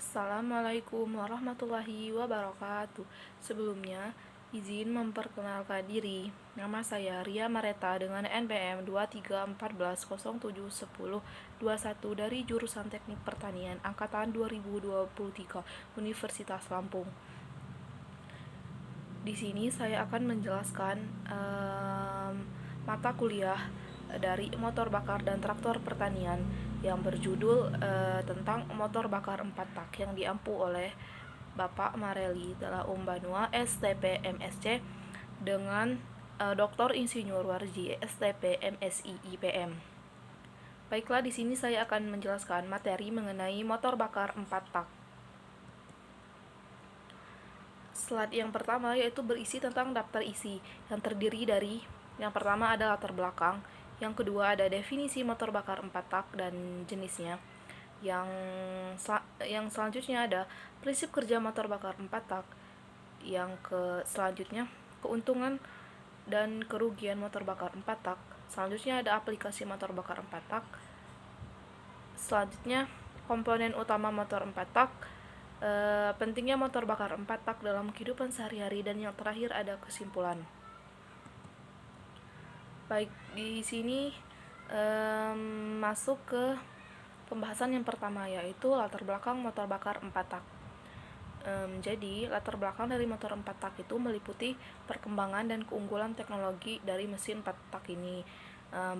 Assalamualaikum warahmatullahi wabarakatuh. Sebelumnya, izin memperkenalkan diri. Nama saya Ria Mareta dengan NPM 2314071021 dari jurusan Teknik Pertanian angkatan 2023 Universitas Lampung. Di sini saya akan menjelaskan mata kuliah dari motor bakar dan traktor pertanian yang berjudul tentang motor bakar 4 tak yang diampu oleh Bapak Mareli Dela Umbanua STP MSc dengan Dr. Insinyur Warji STP MSI IPM. Baiklah, di sini saya akan menjelaskan materi mengenai motor bakar 4 tak. Slide yang pertama yaitu berisi tentang daftar isi yang terdiri dari yang pertama ada latar belakang, yang kedua ada definisi motor bakar 4 tak dan jenisnya, yang selanjutnya ada prinsip kerja motor bakar 4 tak, yang selanjutnya keuntungan dan kerugian motor bakar 4 tak, selanjutnya ada aplikasi motor bakar 4 tak, selanjutnya komponen utama motor 4 tak, pentingnya motor bakar 4 tak dalam kehidupan sehari-hari, dan yang terakhir ada kesimpulan. Baik, di sini masuk ke pembahasan yang pertama yaitu latar belakang motor bakar 4 tak. Jadi, latar belakang dari motor 4 tak itu meliputi perkembangan dan keunggulan teknologi dari mesin 4 tak ini.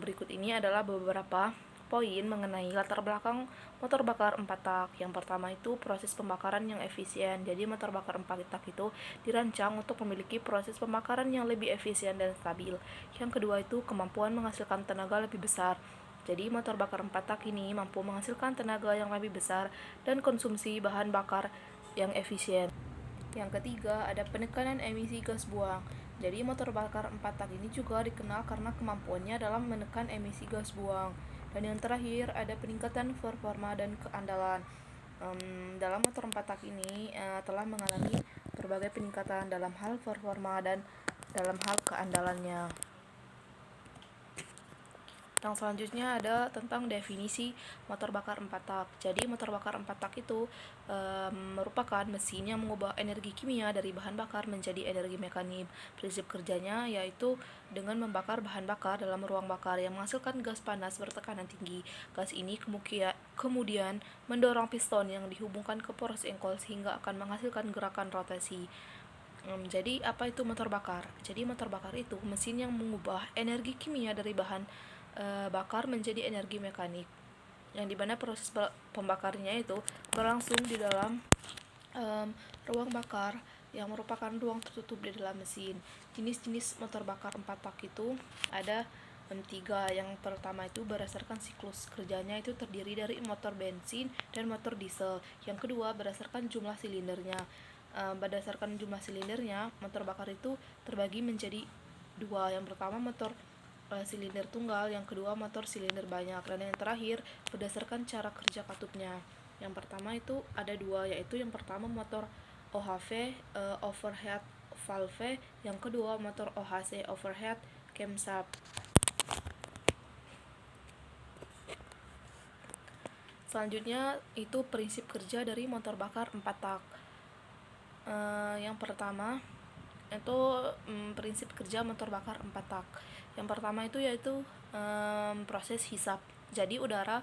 Berikut ini adalah beberapa poin mengenai latar belakang motor bakar 4 tak. Yang pertama itu proses pembakaran yang efisien. Jadi motor bakar 4 tak itu dirancang untuk memiliki proses pembakaran yang lebih efisien dan stabil. Yang kedua itu kemampuan menghasilkan tenaga lebih besar. Jadi motor bakar 4 tak ini mampu menghasilkan tenaga yang lebih besar dan konsumsi bahan bakar yang efisien. Yang ketiga ada penekanan emisi gas buang. Jadi motor bakar 4 tak ini juga dikenal karena kemampuannya dalam menekan emisi gas buang. Dan yang terakhir ada peningkatan performa dan keandalan. Dalam motor 4 tak ini telah mengalami berbagai peningkatan dalam hal performa dan dalam hal keandalannya. Yang selanjutnya ada tentang definisi motor bakar 4 tak. Jadi motor bakar 4 tak itu merupakan mesin yang mengubah energi kimia dari bahan bakar menjadi energi mekanik. Prinsip kerjanya yaitu dengan membakar bahan bakar dalam ruang bakar yang menghasilkan gas panas bertekanan tinggi. Gas ini kemudian mendorong piston yang dihubungkan ke poros engkol sehingga akan menghasilkan gerakan rotasi. Jadi apa itu motor bakar? Jadi motor bakar itu mesin yang mengubah energi kimia dari bahan bakar menjadi energi mekanik, yang dimana proses pembakarnya itu berlangsung di dalam ruang bakar yang merupakan ruang tertutup di dalam mesin. Jenis-jenis motor bakar 4 tak itu ada 3. Yang pertama itu berdasarkan siklus kerjanya itu terdiri dari motor bensin dan motor diesel. Yang kedua berdasarkan jumlah silindernya. Berdasarkan jumlah silindernya, motor bakar itu terbagi menjadi 2. Yang pertama motor silinder tunggal, yang kedua motor silinder banyak, dan yang terakhir berdasarkan cara kerja katupnya. Yang pertama itu ada 2, yaitu yang pertama motor OHV overhead valve, yang kedua motor OHC overhead camshaft. Selanjutnya itu prinsip kerja dari motor bakar 4 tak. Yang pertama itu prinsip kerja motor bakar 4 tak. Yang pertama itu yaitu proses hisap. Jadi udara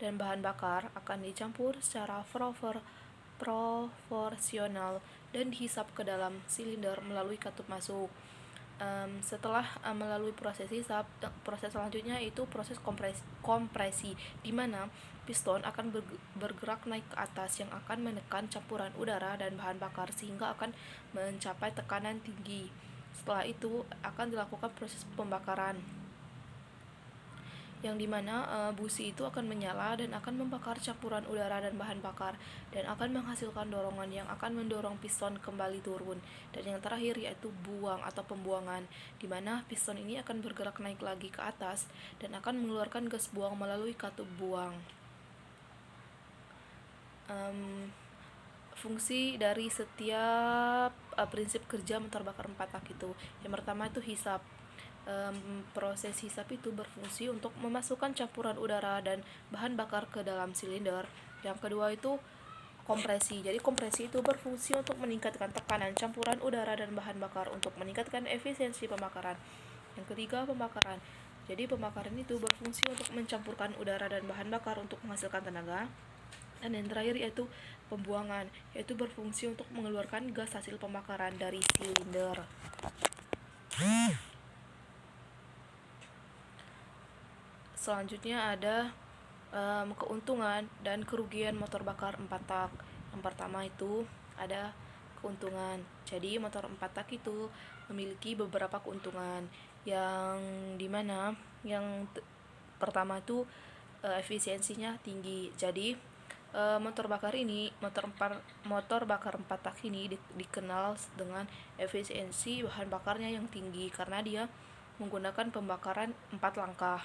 dan bahan bakar akan dicampur secara proporsional dan dihisap ke dalam silinder melalui katup masuk. Setelah melalui proses hisap, proses selanjutnya itu proses kompresi, di mana piston akan bergerak naik ke atas yang akan menekan campuran udara dan bahan bakar sehingga akan mencapai tekanan tinggi. Setelah itu akan dilakukan proses pembakaran, yang dimana busi itu akan menyala dan akan membakar campuran udara dan bahan bakar dan akan menghasilkan dorongan yang akan mendorong piston kembali turun. Dan yang terakhir yaitu buang atau pembuangan, dimana piston ini akan bergerak naik lagi ke atas dan akan mengeluarkan gas buang melalui katup buang. Fungsi dari setiap prinsip kerja motor bakar 4 tak itu, yang pertama itu hisap. Proses hisap itu berfungsi untuk memasukkan campuran udara dan bahan bakar ke dalam silinder. Yang kedua itu kompresi. Jadi kompresi itu berfungsi untuk meningkatkan tekanan campuran udara dan bahan bakar untuk meningkatkan efisiensi pembakaran. Yang ketiga, pembakaran. Jadi pembakaran itu berfungsi untuk mencampurkan udara dan bahan bakar untuk menghasilkan tenaga. Dan yang terakhir yaitu pembuangan, yaitu berfungsi untuk mengeluarkan gas hasil pembakaran dari silinder. Selanjutnya ada keuntungan dan kerugian motor bakar 4 tak. Yang pertama itu ada keuntungan. Jadi motor 4 tak itu memiliki beberapa keuntungan yang dimana yang pertama itu efisiensinya tinggi. Jadi motor bakar 4 tak ini dikenal dengan efisiensi bahan bakarnya yang tinggi karena dia menggunakan pembakaran 4 langkah.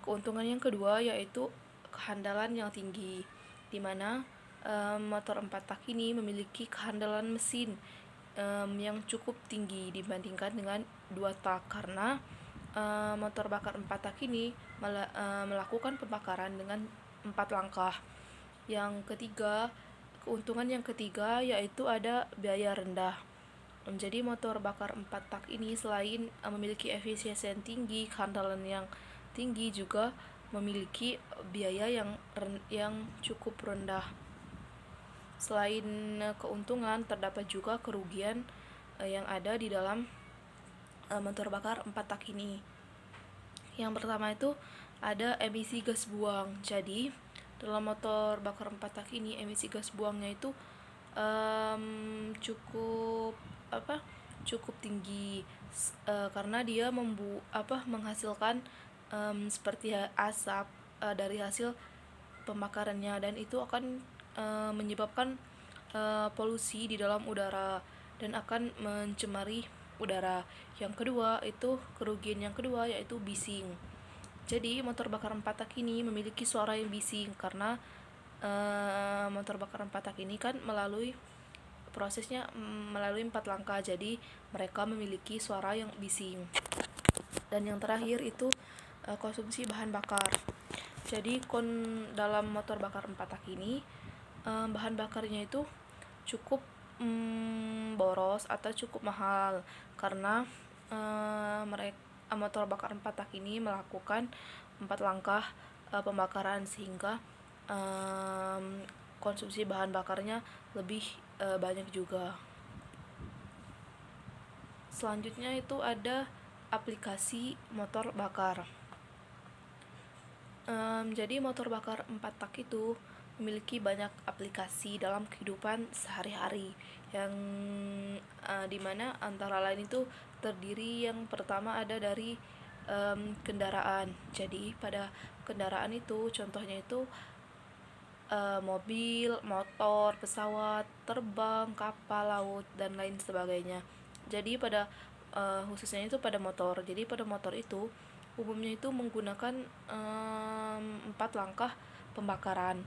Keuntungan yang kedua yaitu kehandalan yang tinggi, di mana motor 4 tak ini memiliki kehandalan mesin yang cukup tinggi dibandingkan dengan 2 tak karena motor bakar 4 tak ini melakukan pembakaran dengan 4 langkah. Yang ketiga, keuntungan yang ketiga yaitu ada biaya rendah. Jadi motor bakar 4 tak ini selain memiliki efisiensi yang tinggi, kehandalan yang tinggi, juga memiliki biaya yang cukup rendah. Selain keuntungan, terdapat juga kerugian yang ada di dalam motor bakar 4 tak ini. Yang pertama itu ada emisi gas buang. Jadi dalam motor bakar 4 tak ini emisi gas buangnya itu cukup tinggi karena dia menghasilkan seperti asap dari hasil pembakarannya, dan itu akan menyebabkan polusi di dalam udara dan akan mencemari udara. Yang kedua itu kerugian yang kedua yaitu bising. Jadi motor bakar 4 tak ini memiliki suara yang bising karena motor bakar 4 tak ini kan prosesnya melalui 4 langkah, jadi mereka memiliki suara yang bising. Dan yang terakhir itu konsumsi bahan bakar. Jadi dalam motor bakar 4 tak ini bahan bakarnya itu cukup boros atau cukup mahal karena motor bakar 4 tak ini melakukan 4 langkah pembakaran sehingga konsumsi bahan bakarnya lebih banyak juga. Selanjutnya itu ada aplikasi motor bakar. Jadi motor bakar 4 tak itu memiliki banyak aplikasi dalam kehidupan sehari-hari yang dimana antara lain itu terdiri, yang pertama ada dari kendaraan. Jadi pada kendaraan itu contohnya itu mobil, motor, pesawat terbang, kapal laut, dan lain sebagainya. Jadi pada khususnya itu pada motor. Jadi pada motor itu umumnya itu menggunakan 4 langkah pembakaran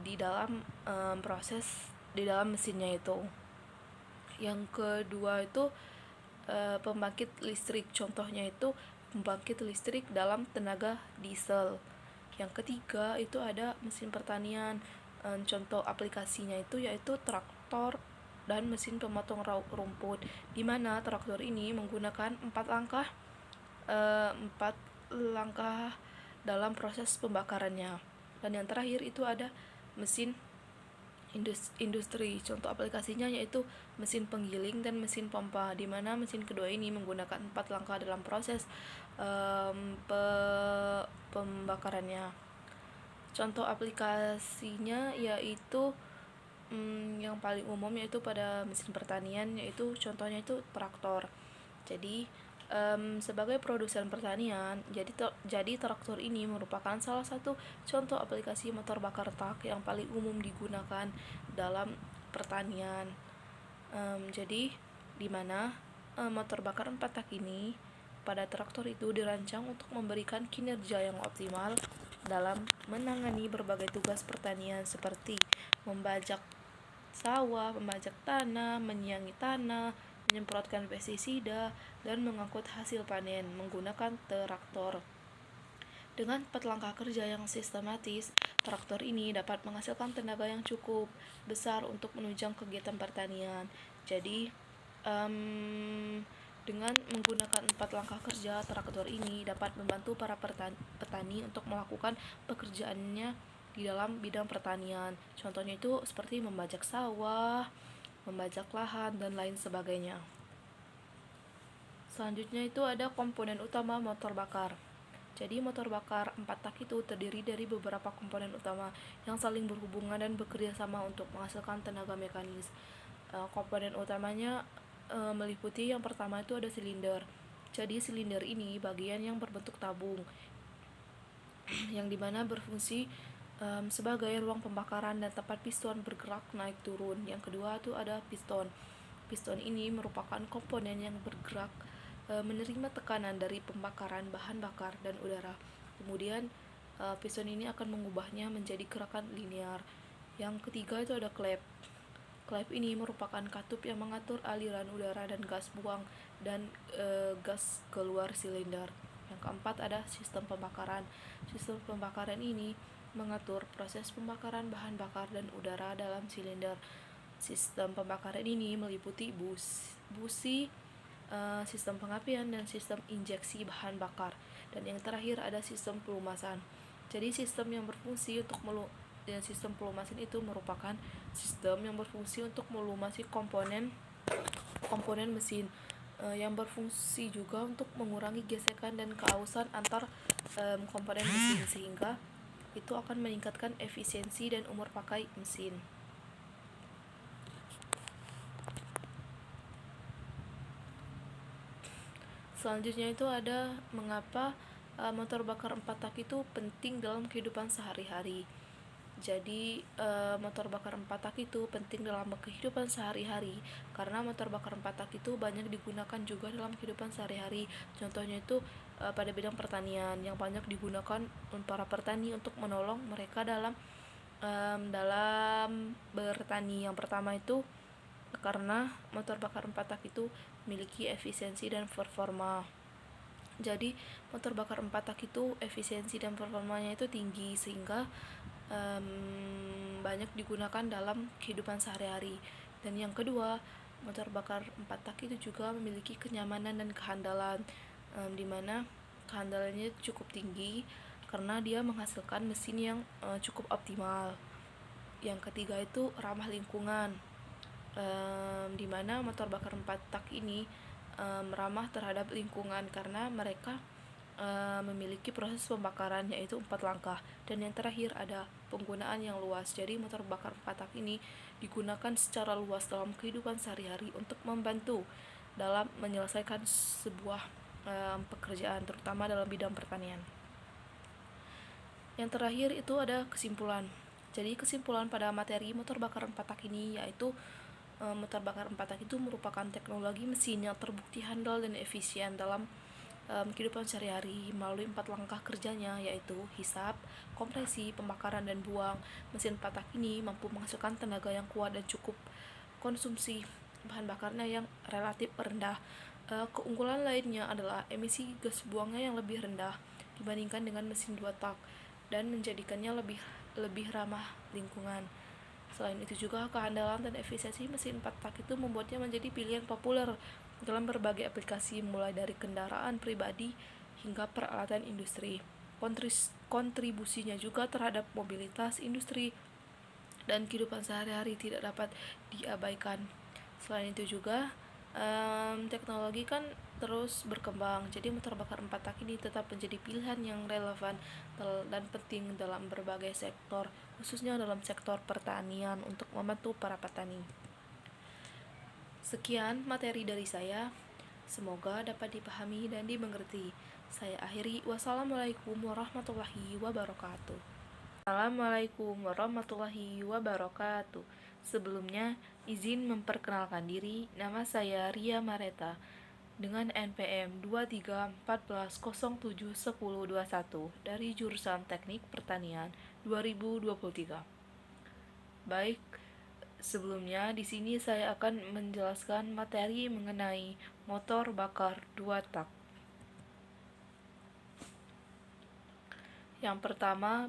di dalam di dalam mesinnya itu. Yang kedua itu pembangkit listrik. Contohnya itu pembangkit listrik dalam tenaga diesel. Yang ketiga itu ada mesin pertanian. Contoh aplikasinya itu yaitu traktor dan mesin pemotong rumput, di mana traktor ini menggunakan 4 langkah dalam proses pembakarannya. Dan yang terakhir itu ada mesin industri. Contoh aplikasinya yaitu mesin penggiling dan mesin pompa, di mana mesin kedua ini menggunakan 4 langkah dalam proses pembakarannya. Contoh aplikasinya yaitu yang paling umum yaitu pada mesin pertanian, yaitu contohnya itu traktor. Jadi sebagai produsen pertanian, jadi traktor ini merupakan salah satu contoh aplikasi motor bakar tak yang paling umum digunakan dalam pertanian. Jadi di mana motor bakar 4 tak ini pada traktor itu dirancang untuk memberikan kinerja yang optimal dalam menangani berbagai tugas pertanian seperti membajak sawah, membajak tanah, menyiangi tanah, menyemprotkan pestisida, dan mengangkut hasil panen menggunakan traktor. Dengan 4 langkah kerja yang sistematis, traktor ini dapat menghasilkan tenaga yang cukup besar untuk menunjang kegiatan pertanian. Jadi, dengan menggunakan 4 langkah kerja, traktor ini dapat membantu para petani untuk melakukan pekerjaannya di dalam bidang pertanian. Contohnya itu seperti membajak sawah, membajak lahan, dan lain sebagainya. Selanjutnya itu ada komponen utama motor bakar. Jadi motor bakar 4 tak itu terdiri dari beberapa komponen utama yang saling berhubungan dan bekerja sama untuk menghasilkan tenaga mekanis. Komponen utamanya meliputi yang pertama itu ada silinder. Jadi silinder ini bagian yang berbentuk tabung yang dimana berfungsi sebagai ruang pembakaran dan tempat piston bergerak naik turun. Yang kedua itu ada piston. Piston ini merupakan komponen yang bergerak menerima tekanan dari pembakaran bahan bakar dan udara. Kemudian piston ini akan mengubahnya menjadi gerakan linear. Yang ketiga itu ada klep. Klep ini merupakan katup yang mengatur aliran udara dan gas buang dan gas keluar silinder. Yang keempat ada sistem pembakaran. Sistem pembakaran ini mengatur proses pembakaran bahan bakar dan udara dalam silinder. Sistem pembakaran ini meliputi busi, sistem pengapian, dan sistem injeksi bahan bakar. Dan yang terakhir ada sistem pelumasan. Jadi sistem pelumasan itu merupakan sistem yang berfungsi untuk melumasi komponen mesin yang berfungsi juga untuk mengurangi gesekan dan keausan antar komponen mesin, sehingga itu akan meningkatkan efisiensi dan umur pakai mesin. Selanjutnya itu ada mengapa motor bakar 4 tak itu penting dalam kehidupan sehari-hari. Jadi motor bakar 4 tak itu penting dalam kehidupan sehari-hari karena motor bakar 4 tak itu banyak digunakan juga dalam kehidupan sehari-hari. Contohnya itu pada bidang pertanian yang banyak digunakan para petani untuk menolong mereka dalam bertani. Yang pertama itu karena motor bakar 4 tak itu memiliki efisiensi dan performa. Jadi motor bakar 4 tak itu efisiensi dan performanya itu tinggi sehingga banyak digunakan dalam kehidupan sehari-hari. Dan yang kedua, motor bakar 4 tak itu juga memiliki kenyamanan dan kehandalan, dimana kehandalannya cukup tinggi karena dia menghasilkan mesin yang cukup optimal. Yang ketiga itu ramah lingkungan, dimana motor bakar 4 tak ini ramah terhadap lingkungan karena mereka memiliki proses pembakaran yaitu 4 langkah. Dan yang terakhir ada penggunaan yang luas. Jadi motor bakar 4 tak ini digunakan secara luas dalam kehidupan sehari-hari untuk membantu dalam menyelesaikan sebuah pekerjaan, terutama dalam bidang pertanian. Yang terakhir itu ada kesimpulan. Jadi kesimpulan pada materi motor bakar 4 tak ini yaitu motor bakar 4 tak itu merupakan teknologi mesin yang terbukti handal dan efisien dalam kehidupan sehari-hari melalui 4 langkah kerjanya, yaitu hisap, kompresi, pembakaran, dan buang. Mesin 4 tak ini mampu menghasilkan tenaga yang kuat dan cukup konsumsi bahan bakarnya yang relatif rendah. Keunggulan lainnya adalah emisi gas buangnya yang lebih rendah dibandingkan dengan mesin 2 tak dan menjadikannya lebih ramah lingkungan. Selain itu juga kehandalan dan efisiensi mesin 4 tak itu membuatnya menjadi pilihan populer dalam berbagai aplikasi mulai dari kendaraan pribadi hingga peralatan industri. Kontribusinya juga terhadap mobilitas industri dan kehidupan sehari-hari tidak dapat diabaikan. Selain itu juga teknologi kan terus berkembang, jadi motor bakar 4 tak ini tetap menjadi pilihan yang relevan dan penting dalam berbagai sektor, khususnya dalam sektor pertanian untuk membantu para petani. Sekian materi dari saya, semoga dapat dipahami dan dimengerti. Saya akhiri, wassalamualaikum warahmatullahi wabarakatuh. Assalamualaikum warahmatullahi wabarakatuh. Sebelumnya, izin memperkenalkan diri, nama saya Ria Mareta dengan NPM 2314071021 dari jurusan Teknik Pertanian 2023. Baik, sebelumnya di sini saya akan menjelaskan materi mengenai motor bakar 2 tak. Yang pertama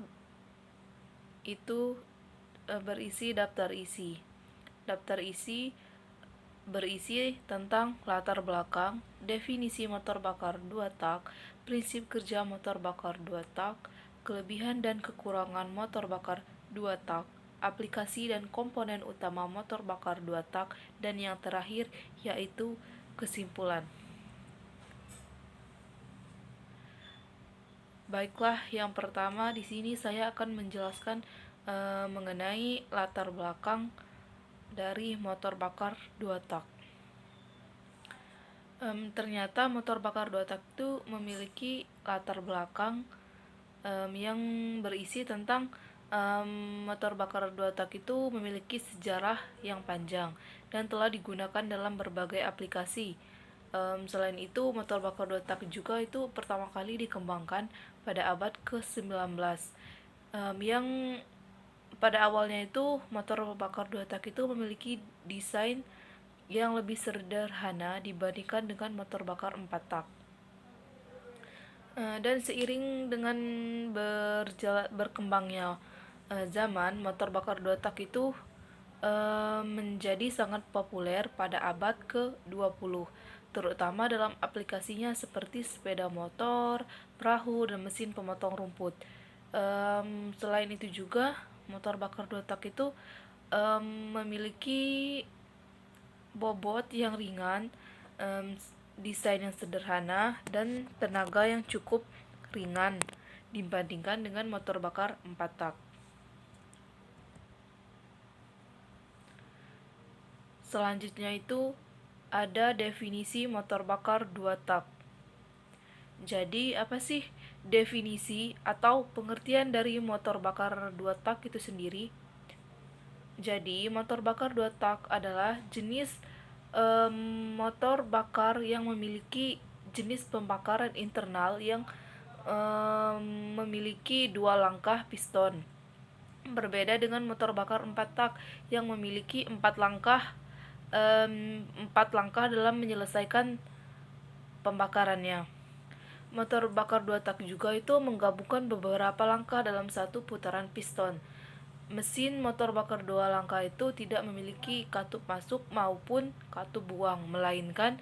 itu berisi daftar isi. Daftar isi berisi tentang latar belakang, definisi motor bakar 2 tak, prinsip kerja motor bakar 2 tak, kelebihan dan kekurangan motor bakar 2 tak, aplikasi dan komponen utama motor bakar 2 tak, dan yang terakhir yaitu kesimpulan. Baiklah, yang pertama di sini saya akan menjelaskan mengenai latar belakang dari motor bakar 2 tak. Ternyata motor bakar 2 tak itu memiliki latar belakang yang berisi tentang motor bakar 2 tak itu memiliki sejarah yang panjang dan telah digunakan dalam berbagai aplikasi. Selain itu, motor bakar 2 tak juga itu pertama kali dikembangkan pada abad ke-19. Yang pada awalnya itu motor bakar 2 tak itu memiliki desain yang lebih sederhana dibandingkan dengan motor bakar 4 tak. Dan seiring dengan berkembangnya zaman, motor bakar 2 tak itu menjadi sangat populer pada abad ke-20, terutama dalam aplikasinya seperti sepeda motor, perahu, dan mesin pemotong rumput. Selain itu juga, motor bakar 2 tak itu memiliki bobot yang ringan, desain yang sederhana, dan tenaga yang cukup ringan dibandingkan dengan motor bakar 4 tak. Selanjutnya itu ada definisi motor bakar 2 tak. Jadi apa sih definisi atau pengertian dari motor bakar 2 tak itu sendiri? Jadi motor bakar 2 tak adalah jenis motor bakar yang memiliki jenis pembakaran internal yang memiliki 2 langkah piston. Berbeda dengan motor bakar 4 tak yang memiliki 4 langkah dalam menyelesaikan pembakarannya. Motor bakar 2 tak juga itu menggabungkan beberapa langkah dalam satu putaran piston. Mesin motor bakar 2 langkah itu tidak memiliki katup masuk maupun katup buang, melainkan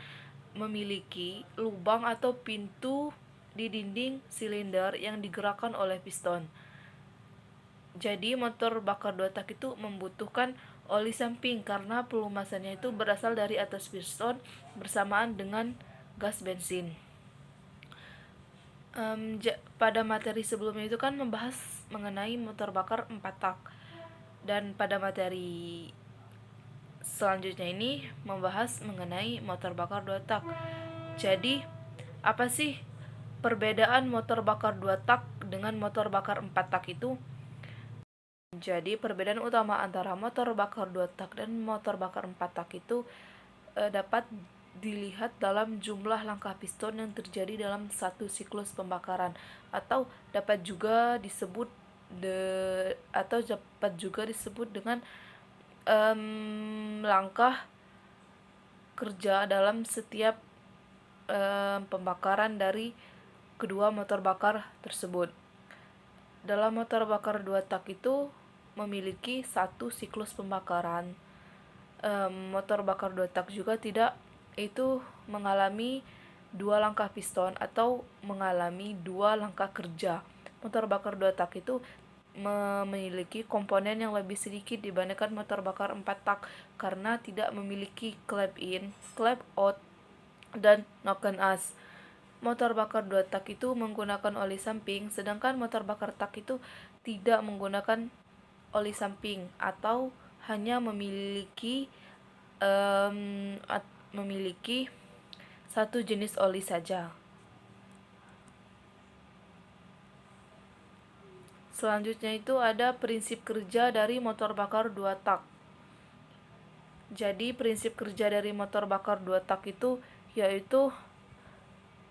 memiliki lubang atau pintu di dinding silinder yang digerakkan oleh piston. Jadi motor bakar 2 tak itu membutuhkan oli samping karena pelumasannya itu berasal dari atas piston bersamaan dengan gas bensin. Pada materi sebelumnya itu kan membahas mengenai motor bakar 4 tak, dan pada materi selanjutnya ini membahas mengenai motor bakar 2 tak. Jadi, apa sih perbedaan motor bakar 2 tak dengan motor bakar 4 tak itu? Jadi, perbedaan utama antara motor bakar 2 tak dan motor bakar 4 tak itu dapat dilihat dalam jumlah langkah piston yang terjadi dalam satu siklus pembakaran, atau dapat juga disebut dengan langkah kerja dalam setiap pembakaran dari kedua motor bakar tersebut. Dalam motor bakar 2 tak itu memiliki satu siklus pembakaran. Motor bakar 2 tak juga tidak itu mengalami 2 langkah piston atau mengalami 2 langkah kerja. Motor bakar 2 tak itu memiliki komponen yang lebih sedikit dibandingkan motor bakar 4 tak karena tidak memiliki clap in, clap out, dan knock-on as. Motor bakar 2 tak itu menggunakan oli samping, sedangkan motor bakar tak itu tidak menggunakan oli samping atau hanya memiliki satu jenis oli saja. Selanjutnya itu ada prinsip kerja dari motor bakar 2 tak. Jadi prinsip kerja dari motor bakar 2 tak itu yaitu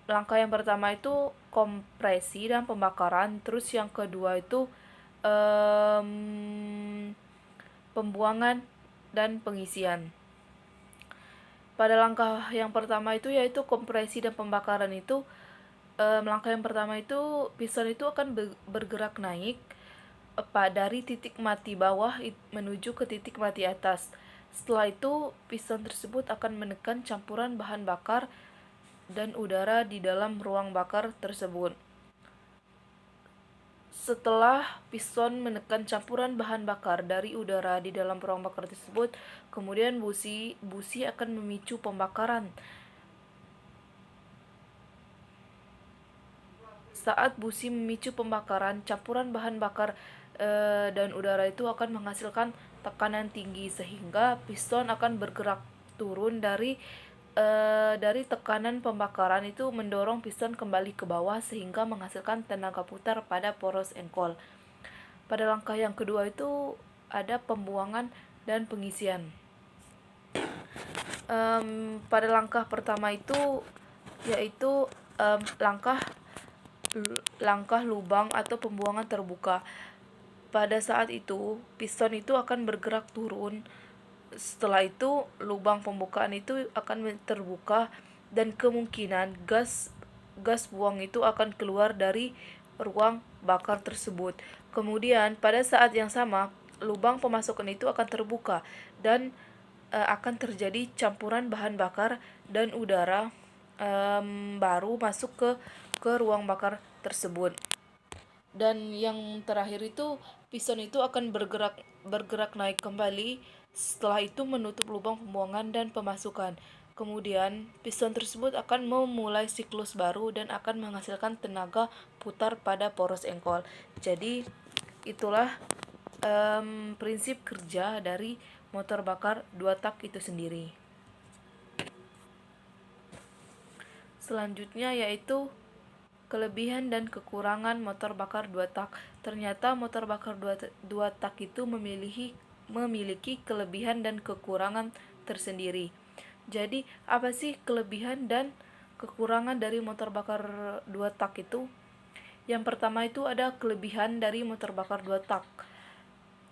langkah yang pertama itu kompresi dan pembakaran, terus yang kedua itu pembuangan dan pengisian. Pada langkah yang pertama itu yaitu kompresi dan pembakaran itu Langkah yang pertama itu piston itu akan bergerak naik dari titik mati bawah menuju ke titik mati atas. Setelah itu, piston tersebut akan menekan campuran bahan bakar dan udara di dalam ruang bakar tersebut. Setelah piston menekan campuran bahan bakar dari udara di dalam ruang bakar tersebut, kemudian busi akan memicu pembakaran. Saat busi memicu pembakaran, campuran bahan bakar dan udara itu akan menghasilkan tekanan tinggi sehingga piston akan bergerak turun dari tekanan pembakaran itu mendorong piston kembali ke bawah sehingga menghasilkan tenaga putar pada poros engkol. Pada langkah yang kedua itu ada pembuangan dan pengisian. Pada langkah pertama itu yaitu langkah lubang atau pembuangan terbuka. Pada saat itu, piston itu akan bergerak turun. Setelah itu, lubang pembukaan itu akan terbuka dan kemungkinan gas buang itu akan keluar dari ruang bakar tersebut. Kemudian, pada saat yang sama, lubang pemasukan itu akan terbuka dan akan terjadi campuran bahan bakar dan udara baru masuk ke ruang bakar tersebut. Dan yang terakhir itu piston itu akan bergerak naik kembali, setelah itu menutup lubang pembuangan dan pemasukan. Kemudian piston tersebut akan memulai siklus baru dan akan menghasilkan tenaga putar pada poros engkol. Jadi itulah prinsip kerja dari motor bakar 2 tak itu sendiri. Selanjutnya yaitu kelebihan dan kekurangan motor bakar 2 tak. Ternyata motor bakar 2 tak itu memiliki kelebihan dan kekurangan tersendiri. Jadi, apa sih kelebihan dan kekurangan dari motor bakar 2 tak itu? Yang pertama itu ada kelebihan dari motor bakar 2 tak,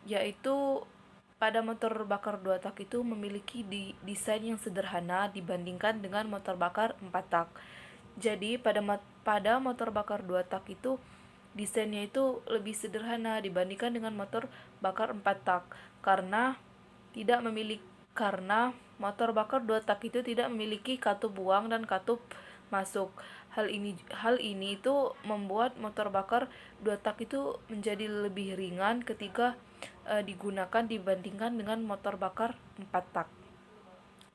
yaitu pada motor bakar 2 tak itu memiliki desain yang sederhana dibandingkan dengan motor bakar 4 tak. Jadi pada motor bakar 2 tak itu desainnya itu lebih sederhana dibandingkan dengan motor bakar 4 tak karena motor bakar 2 tak itu tidak memiliki katup buang dan katup masuk. Hal ini itu membuat motor bakar 2 tak itu menjadi lebih ringan ketika digunakan dibandingkan dengan motor bakar 4 tak.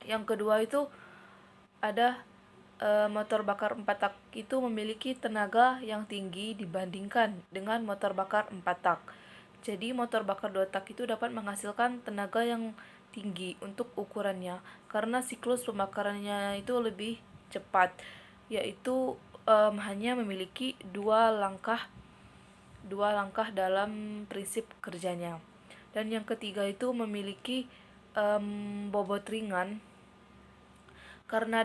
Yang kedua itu ada motor bakar 4 tak itu memiliki tenaga yang tinggi dibandingkan dengan motor bakar 4 tak. Jadi motor bakar 2 tak itu dapat menghasilkan tenaga yang tinggi untuk ukurannya karena siklus pembakarannya itu lebih cepat, yaitu hanya memiliki dua langkah dalam prinsip kerjanya. Dan yang ketiga itu memiliki bobot ringan karena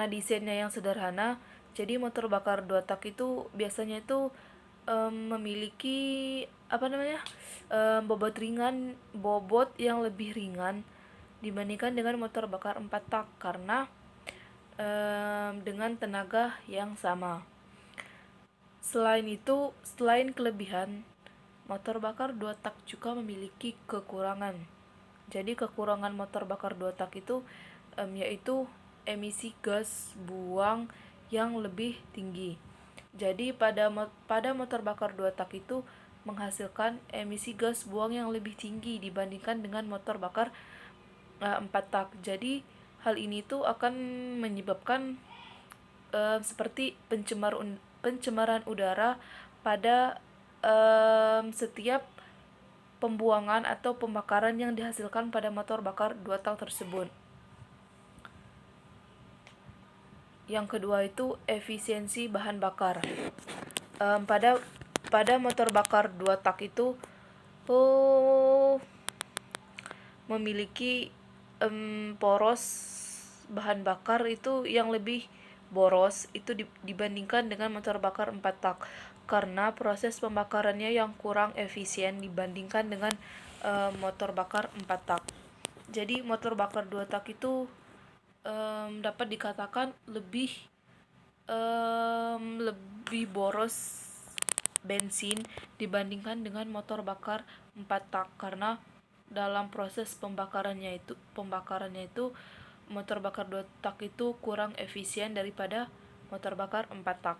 desainnya yang sederhana. Jadi motor bakar 2 tak itu biasanya itu memiliki bobot yang lebih ringan dibandingkan dengan motor bakar 4 tak karena dengan tenaga yang sama. Selain kelebihan, motor bakar 2 tak juga memiliki kekurangan. Jadi kekurangan motor bakar 2 tak itu yaitu emisi gas buang yang lebih tinggi. Jadi pada motor bakar 2 tak itu menghasilkan emisi gas buang yang lebih tinggi dibandingkan dengan motor bakar 4 tak. Jadi hal ini tuh akan menyebabkan seperti pencemaran udara pada setiap pembuangan atau pembakaran yang dihasilkan pada motor bakar 2 tak tersebut. Yang kedua itu efisiensi bahan bakar. Pada motor bakar 2 tak itu memiliki poros bahan bakar itu yang lebih boros itu dibandingkan dengan motor bakar 4 tak karena proses pembakarannya yang kurang efisien dibandingkan dengan motor bakar 4 tak. Jadi motor bakar 2 tak itu dapat dikatakan lebih lebih boros bensin dibandingkan dengan motor bakar 4 tak, karena dalam proses pembakarannya itu motor bakar 2 tak itu kurang efisien daripada motor bakar 4 tak.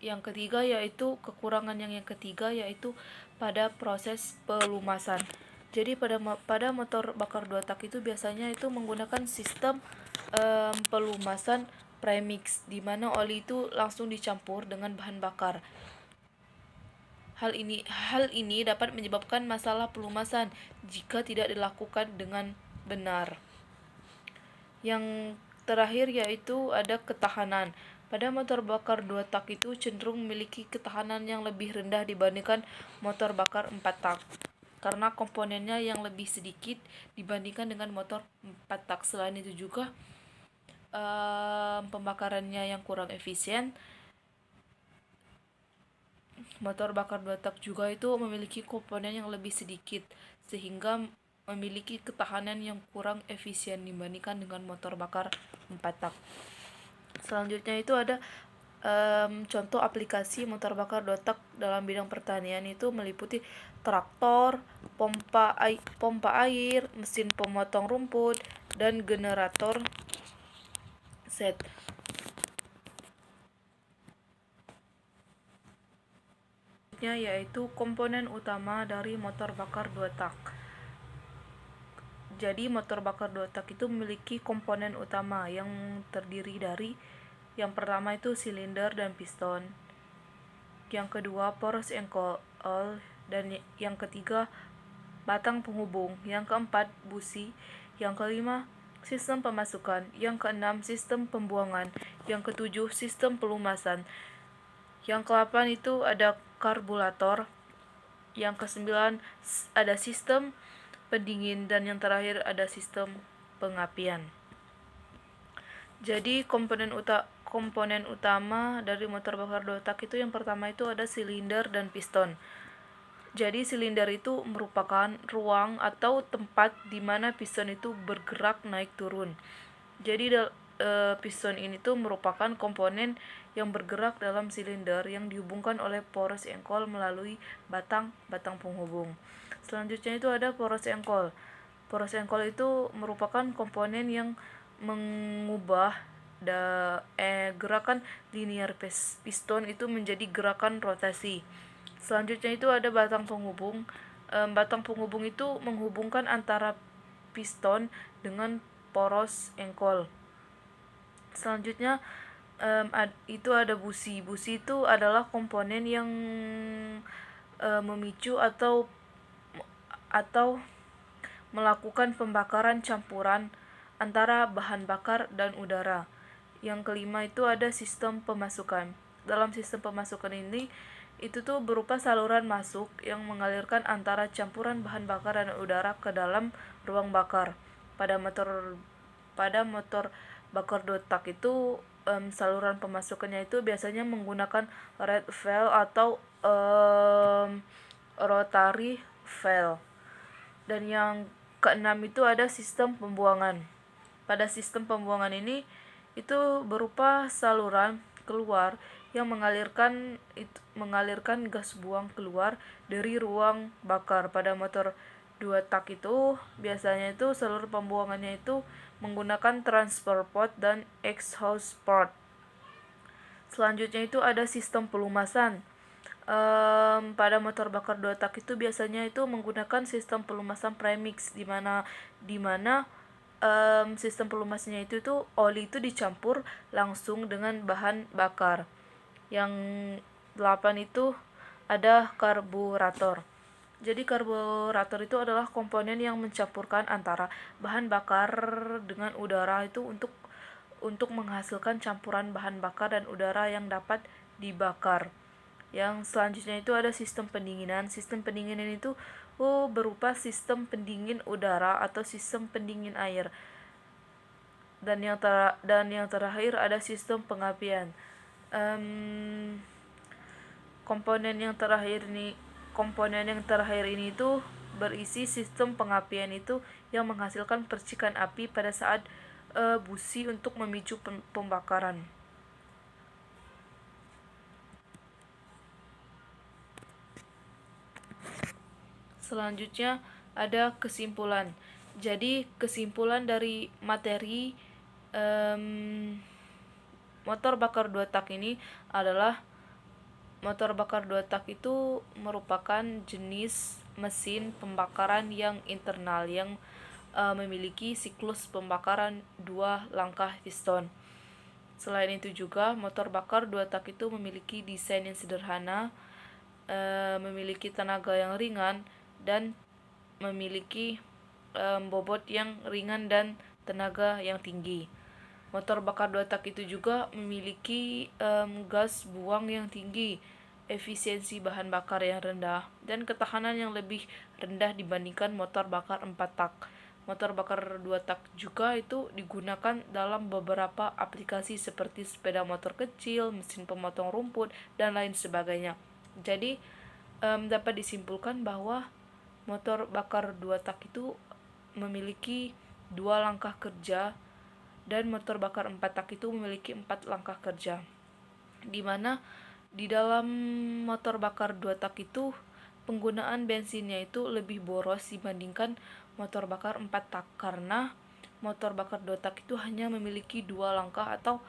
Kekurangan yang ketiga yaitu pada proses pelumasan. Jadi pada motor bakar 2 tak itu biasanya itu menggunakan sistem pelumasan premix, di mana oli itu langsung dicampur dengan bahan bakar. Hal ini dapat menyebabkan masalah pelumasan jika tidak dilakukan dengan benar. Yang terakhir yaitu ada ketahanan. Pada motor bakar 2 tak itu cenderung memiliki ketahanan yang lebih rendah dibandingkan motor bakar 4 tak, karena komponennya yang lebih sedikit dibandingkan dengan motor 4 tak. Selain itu juga pembakarannya yang kurang efisien. Motor bakar 2 tak juga itu memiliki komponen yang lebih sedikit, sehingga memiliki ketahanan yang kurang efisien dibandingkan dengan motor bakar 4 tak. Selanjutnya itu ada contoh aplikasi motor bakar 2 tak dalam bidang pertanian itu meliputi traktor, pompa air, mesin pemotong rumput, dan generator set. Yaitu komponen utama dari motor bakar 2 tak. Jadi motor bakar 2 tak itu memiliki komponen utama yang terdiri dari yang pertama itu silinder dan piston, yang kedua poros engkol, dan yang ketiga batang penghubung, yang keempat busi, yang kelima sistem pemasukan, yang keenam sistem pembuangan, yang ketujuh sistem pelumasan, yang ke-8 itu ada karburator, yang ke-9 ada sistem pendingin, dan yang terakhir ada sistem pengapian. Jadi komponen utama dari motor bakar 2 tak itu yang pertama itu ada silinder dan piston. Jadi silinder itu merupakan ruang atau tempat di mana piston itu bergerak naik turun. Jadi piston ini tuh merupakan komponen yang bergerak dalam silinder yang dihubungkan oleh poros engkol melalui batang penghubung. Selanjutnya itu ada poros engkol. Poros engkol itu merupakan komponen yang mengubah gerakan linear piston itu menjadi gerakan rotasi. Selanjutnya itu ada batang penghubung. Batang penghubung itu menghubungkan antara piston dengan poros engkol. Selanjutnya itu ada busi. Busi itu adalah komponen yang memicu atau melakukan pembakaran campuran antara bahan bakar dan udara. Yang kelima itu ada sistem pemasukan. Dalam sistem pemasukan ini itu tuh berupa saluran masuk yang mengalirkan antara campuran bahan bakar dan udara ke dalam ruang bakar. Pada motor bakar 2 tak itu saluran pemasukannya itu biasanya menggunakan red valve atau rotary valve. Dan yang keenam itu ada sistem pembuangan. Pada sistem pembuangan ini itu berupa saluran keluar yang mengalirkan gas buang keluar dari ruang bakar. Pada motor 2 tak itu biasanya itu saluran pembuangannya itu menggunakan transfer port dan exhaust port. Selanjutnya itu ada sistem pelumasan. Pada motor bakar 2 tak itu biasanya itu menggunakan sistem pelumasan premix, di mana sistem pelumasnya itu oli itu dicampur langsung dengan bahan bakar. Yang 8 itu ada karburator. Jadi karburator itu adalah komponen yang mencampurkan antara bahan bakar dengan udara itu untuk menghasilkan campuran bahan bakar dan udara yang dapat dibakar. Yang selanjutnya itu ada sistem pendinginan. Sistem pendinginan itu berupa sistem pendingin udara atau sistem pendingin air. Dan yang terakhir ada sistem pengapian. Komponen yang terakhir ini itu berisi sistem pengapian itu yang menghasilkan percikan api pada saat busi untuk memicu pembakaran. Selanjutnya ada kesimpulan. Jadi kesimpulan dari materi motor bakar dua tak ini adalah motor bakar dua tak itu merupakan jenis mesin pembakaran yang internal yang memiliki siklus pembakaran dua langkah piston. Selain itu juga motor bakar dua tak itu memiliki desain yang sederhana, memiliki tenaga yang ringan, dan memiliki bobot yang ringan dan tenaga yang tinggi. Motor bakar dua tak itu juga memiliki gas buang yang tinggi, efisiensi bahan bakar yang rendah, dan ketahanan yang lebih rendah dibandingkan motor bakar 4 tak. Motor bakar 2 tak juga itu digunakan dalam beberapa aplikasi seperti sepeda motor kecil, mesin pemotong rumput, dan lain sebagainya. Jadi dapat disimpulkan bahwa motor bakar 2 tak itu memiliki 2 langkah kerja dan motor bakar 4 tak itu memiliki 4 langkah kerja. Di mana di dalam motor bakar 2 tak itu penggunaan bensinnya itu lebih boros dibandingkan motor bakar 4 tak karena motor bakar 2 tak itu hanya memiliki 2 langkah atau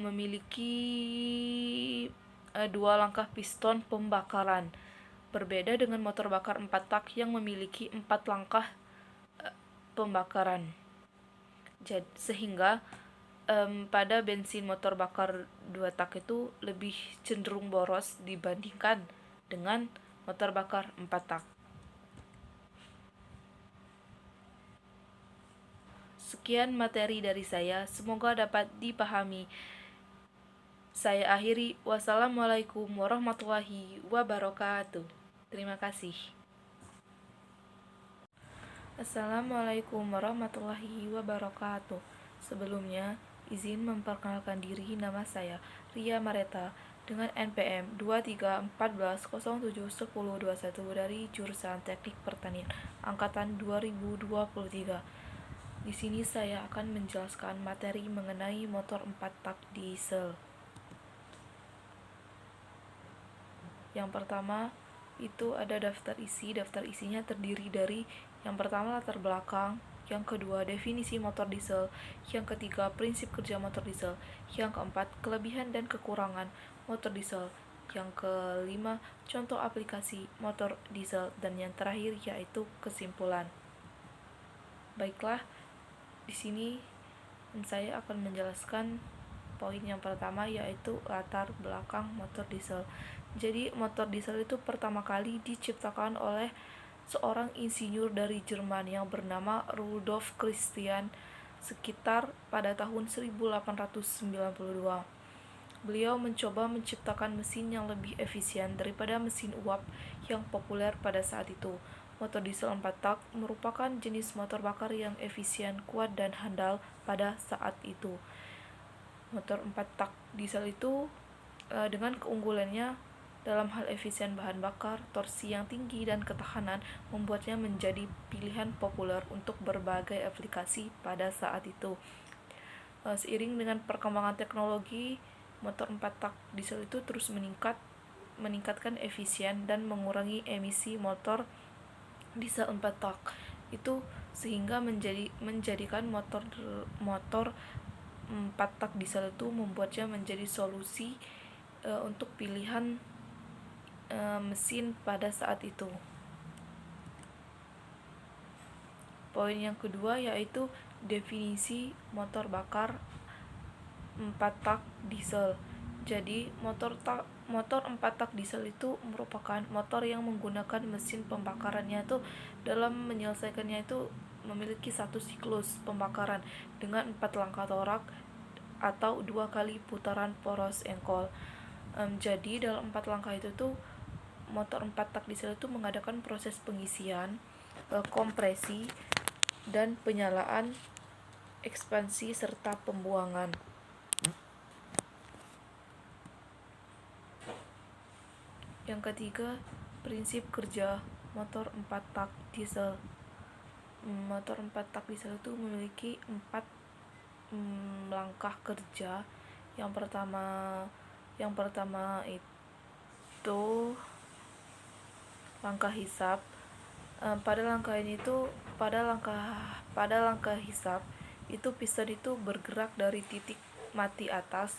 memiliki 2 langkah piston pembakaran. Berbeda dengan motor bakar 4 tak yang memiliki 4 langkah pembakaran. Sehingga pada bensin motor bakar 2 tak itu lebih cenderung boros dibandingkan dengan motor bakar 4 tak. Sekian materi dari saya, semoga dapat dipahami. Saya akhiri, wassalamualaikum warahmatullahi wabarakatuh. Terima kasih. Assalamualaikum warahmatullahi wabarakatuh. Sebelumnya, izin memperkenalkan diri. Nama saya Ria Mareta dengan NPM 2314071021 dari jurusan Teknik Pertanian angkatan 2023. Di sini saya akan menjelaskan materi mengenai motor 4 tak diesel. Yang pertama itu ada daftar isi. Daftar isinya terdiri dari yang pertama latar belakang, yang kedua definisi motor diesel, yang ketiga prinsip kerja motor diesel, yang keempat kelebihan dan kekurangan motor diesel, yang kelima contoh aplikasi motor diesel, dan yang terakhir yaitu kesimpulan. Baiklah, di sini saya akan menjelaskan poin yang pertama yaitu latar belakang motor diesel. Jadi motor diesel itu pertama kali diciptakan oleh seorang insinyur dari Jerman yang bernama Rudolf Christian sekitar pada tahun 1892. Beliau mencoba menciptakan mesin yang lebih efisien daripada mesin uap yang populer pada saat itu. Motor diesel 4 tak merupakan jenis motor bakar yang efisien, kuat, dan handal pada saat itu. Motor 4 tak diesel itu dengan keunggulannya dalam hal efisien bahan bakar, torsi yang tinggi, dan ketahanan membuatnya menjadi pilihan populer untuk berbagai aplikasi pada saat itu. Seiring dengan perkembangan teknologi, motor 4 tak diesel itu terus meningkatkan efisien dan mengurangi emisi motor diesel 4 tak itu sehingga menjadikan motor 4 tak diesel itu membuatnya menjadi solusi untuk pilihan mesin pada saat itu. Poin yang kedua yaitu definisi motor bakar 4 tak diesel. Jadi motor 4 tak diesel itu merupakan motor yang menggunakan mesin pembakarannya itu dalam menyelesaikannya itu memiliki satu siklus pembakaran dengan 4 langkah torak atau 2 kali putaran poros engkol. Jadi dalam 4 langkah itu tuh motor 4 tak diesel itu mengadakan proses pengisian, kompresi, dan penyalaan, ekspansi, serta pembuangan. Yang ketiga, prinsip kerja motor 4 tak diesel. Motor 4 tak diesel itu memiliki 4 langkah kerja. Yang pertama itu langkah hisap, Pada langkah hisap itu piston itu bergerak dari titik mati atas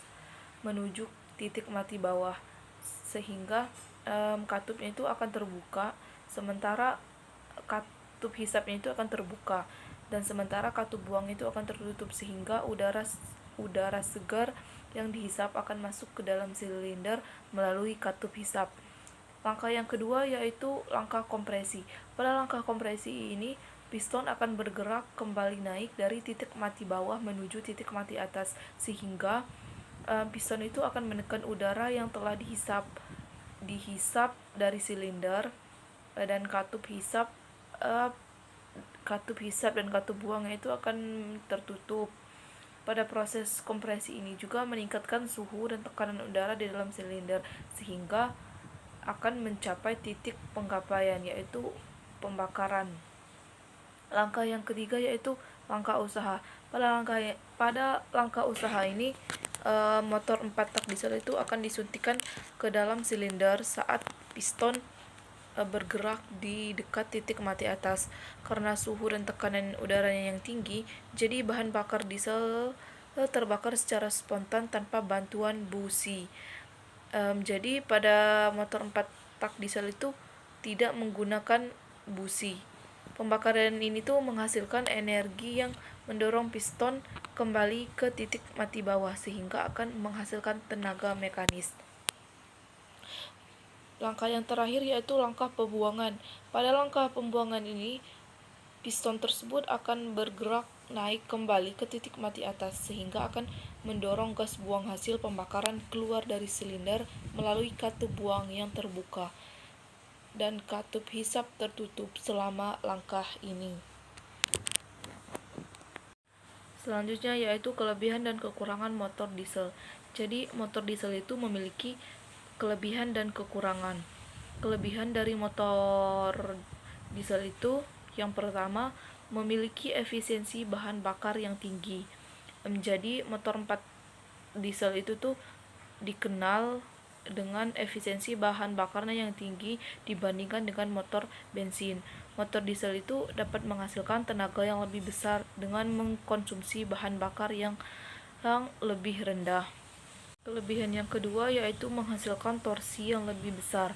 menuju titik mati bawah, sehingga katupnya itu akan terbuka, sementara katup hisapnya itu akan terbuka, dan sementara katup buang itu akan tertutup, sehingga udara segar yang dihisap akan masuk ke dalam silinder melalui katup hisap. Langkah yang kedua yaitu langkah kompresi. Pada langkah kompresi ini, piston akan bergerak kembali naik dari titik mati bawah menuju titik mati atas, sehingga piston itu akan menekan udara yang telah dihisap dari silinder, dan katup hisap dan katup buangnya itu akan tertutup. Pada proses kompresi ini juga meningkatkan suhu dan tekanan udara di dalam silinder, sehingga akan mencapai titik penggapaian, yaitu pembakaran. Langkah yang ketiga yaitu langkah usaha. Pada langkah usaha ini, motor 4 tak diesel itu akan disuntikkan ke dalam silinder saat piston bergerak di dekat titik mati atas. Karena suhu dan tekanan udaranya yang tinggi, jadi bahan bakar diesel terbakar secara spontan tanpa bantuan busi. Jadi pada motor 4 tak diesel itu tidak menggunakan busi. Pembakaran ini tuh menghasilkan energi yang mendorong piston kembali ke titik mati bawah, sehingga akan menghasilkan tenaga mekanis. Langkah yang terakhir yaitu langkah pembuangan. Pada langkah pembuangan ini, piston tersebut akan bergerak naik kembali ke titik mati atas, sehingga akan mendorong gas buang hasil pembakaran keluar dari silinder melalui katup buang yang terbuka, dan katup hisap tertutup selama langkah ini. Selanjutnya yaitu kelebihan dan kekurangan motor diesel. Jadi motor diesel itu memiliki kelebihan dan kekurangan. Kelebihan dari motor diesel itu yang pertama, memiliki efisiensi bahan bakar yang tinggi. Jadi motor 4 diesel itu tuh dikenal dengan efisiensi bahan bakarnya yang tinggi dibandingkan dengan motor bensin. Motor diesel itu dapat menghasilkan tenaga yang lebih besar dengan mengkonsumsi bahan bakar yang lebih rendah. Kelebihan yang kedua yaitu menghasilkan torsi yang lebih besar.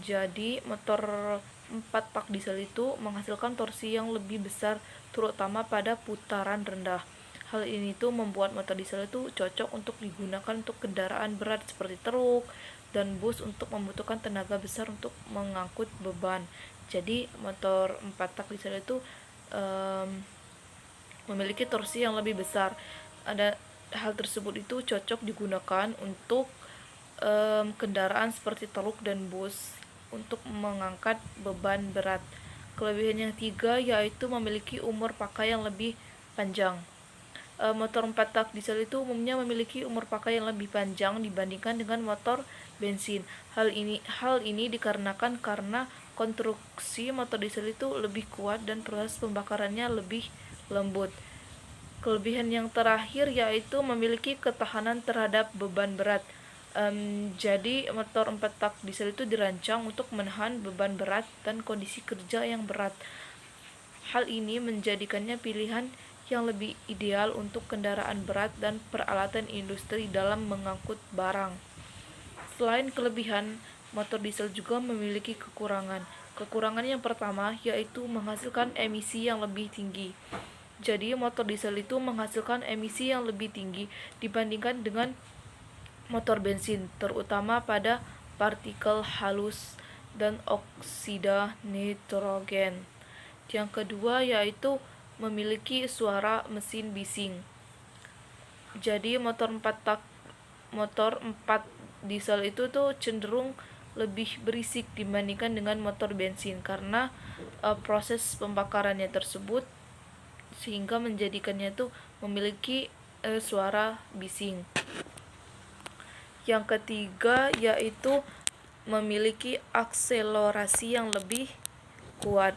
Jadi motor 4 tak diesel itu menghasilkan torsi yang lebih besar, terutama pada putaran rendah. Hal ini tuh membuat motor diesel itu cocok untuk digunakan untuk kendaraan berat seperti truk dan bus untuk membutuhkan tenaga besar untuk mengangkut beban. Jadi motor 4 tak diesel itu memiliki torsi yang lebih besar. Hal tersebut itu cocok digunakan untuk kendaraan seperti truk dan bus untuk mengangkat beban berat. Kelebihan yang tiga yaitu memiliki umur pakai yang lebih panjang. Motor 4 tak diesel itu umumnya memiliki umur pakai yang lebih panjang dibandingkan dengan motor bensin. Hal ini dikarenakan karena konstruksi motor diesel itu lebih kuat dan proses pembakarannya lebih lembut. Kelebihan yang terakhir yaitu memiliki ketahanan terhadap beban berat. Jadi motor 4 tak diesel itu dirancang untuk menahan beban berat dan kondisi kerja yang berat. Hal ini menjadikannya pilihan yang lebih ideal untuk kendaraan berat dan peralatan industri dalam mengangkut barang. Selain kelebihan, motor diesel juga memiliki kekurangan. Kekurangan yang pertama yaitu menghasilkan emisi yang lebih tinggi. Jadi motor diesel itu menghasilkan emisi yang lebih tinggi dibandingkan dengan motor bensin, terutama pada partikel halus dan oksida nitrogen. Yang kedua yaitu memiliki suara mesin bising. Jadi motor 4 diesel itu tuh cenderung lebih berisik dibandingkan dengan motor bensin karena proses pembakarannya tersebut sehingga menjadikannya tuh memiliki suara bising. Yang ketiga yaitu memiliki akselerasi yang lebih kuat.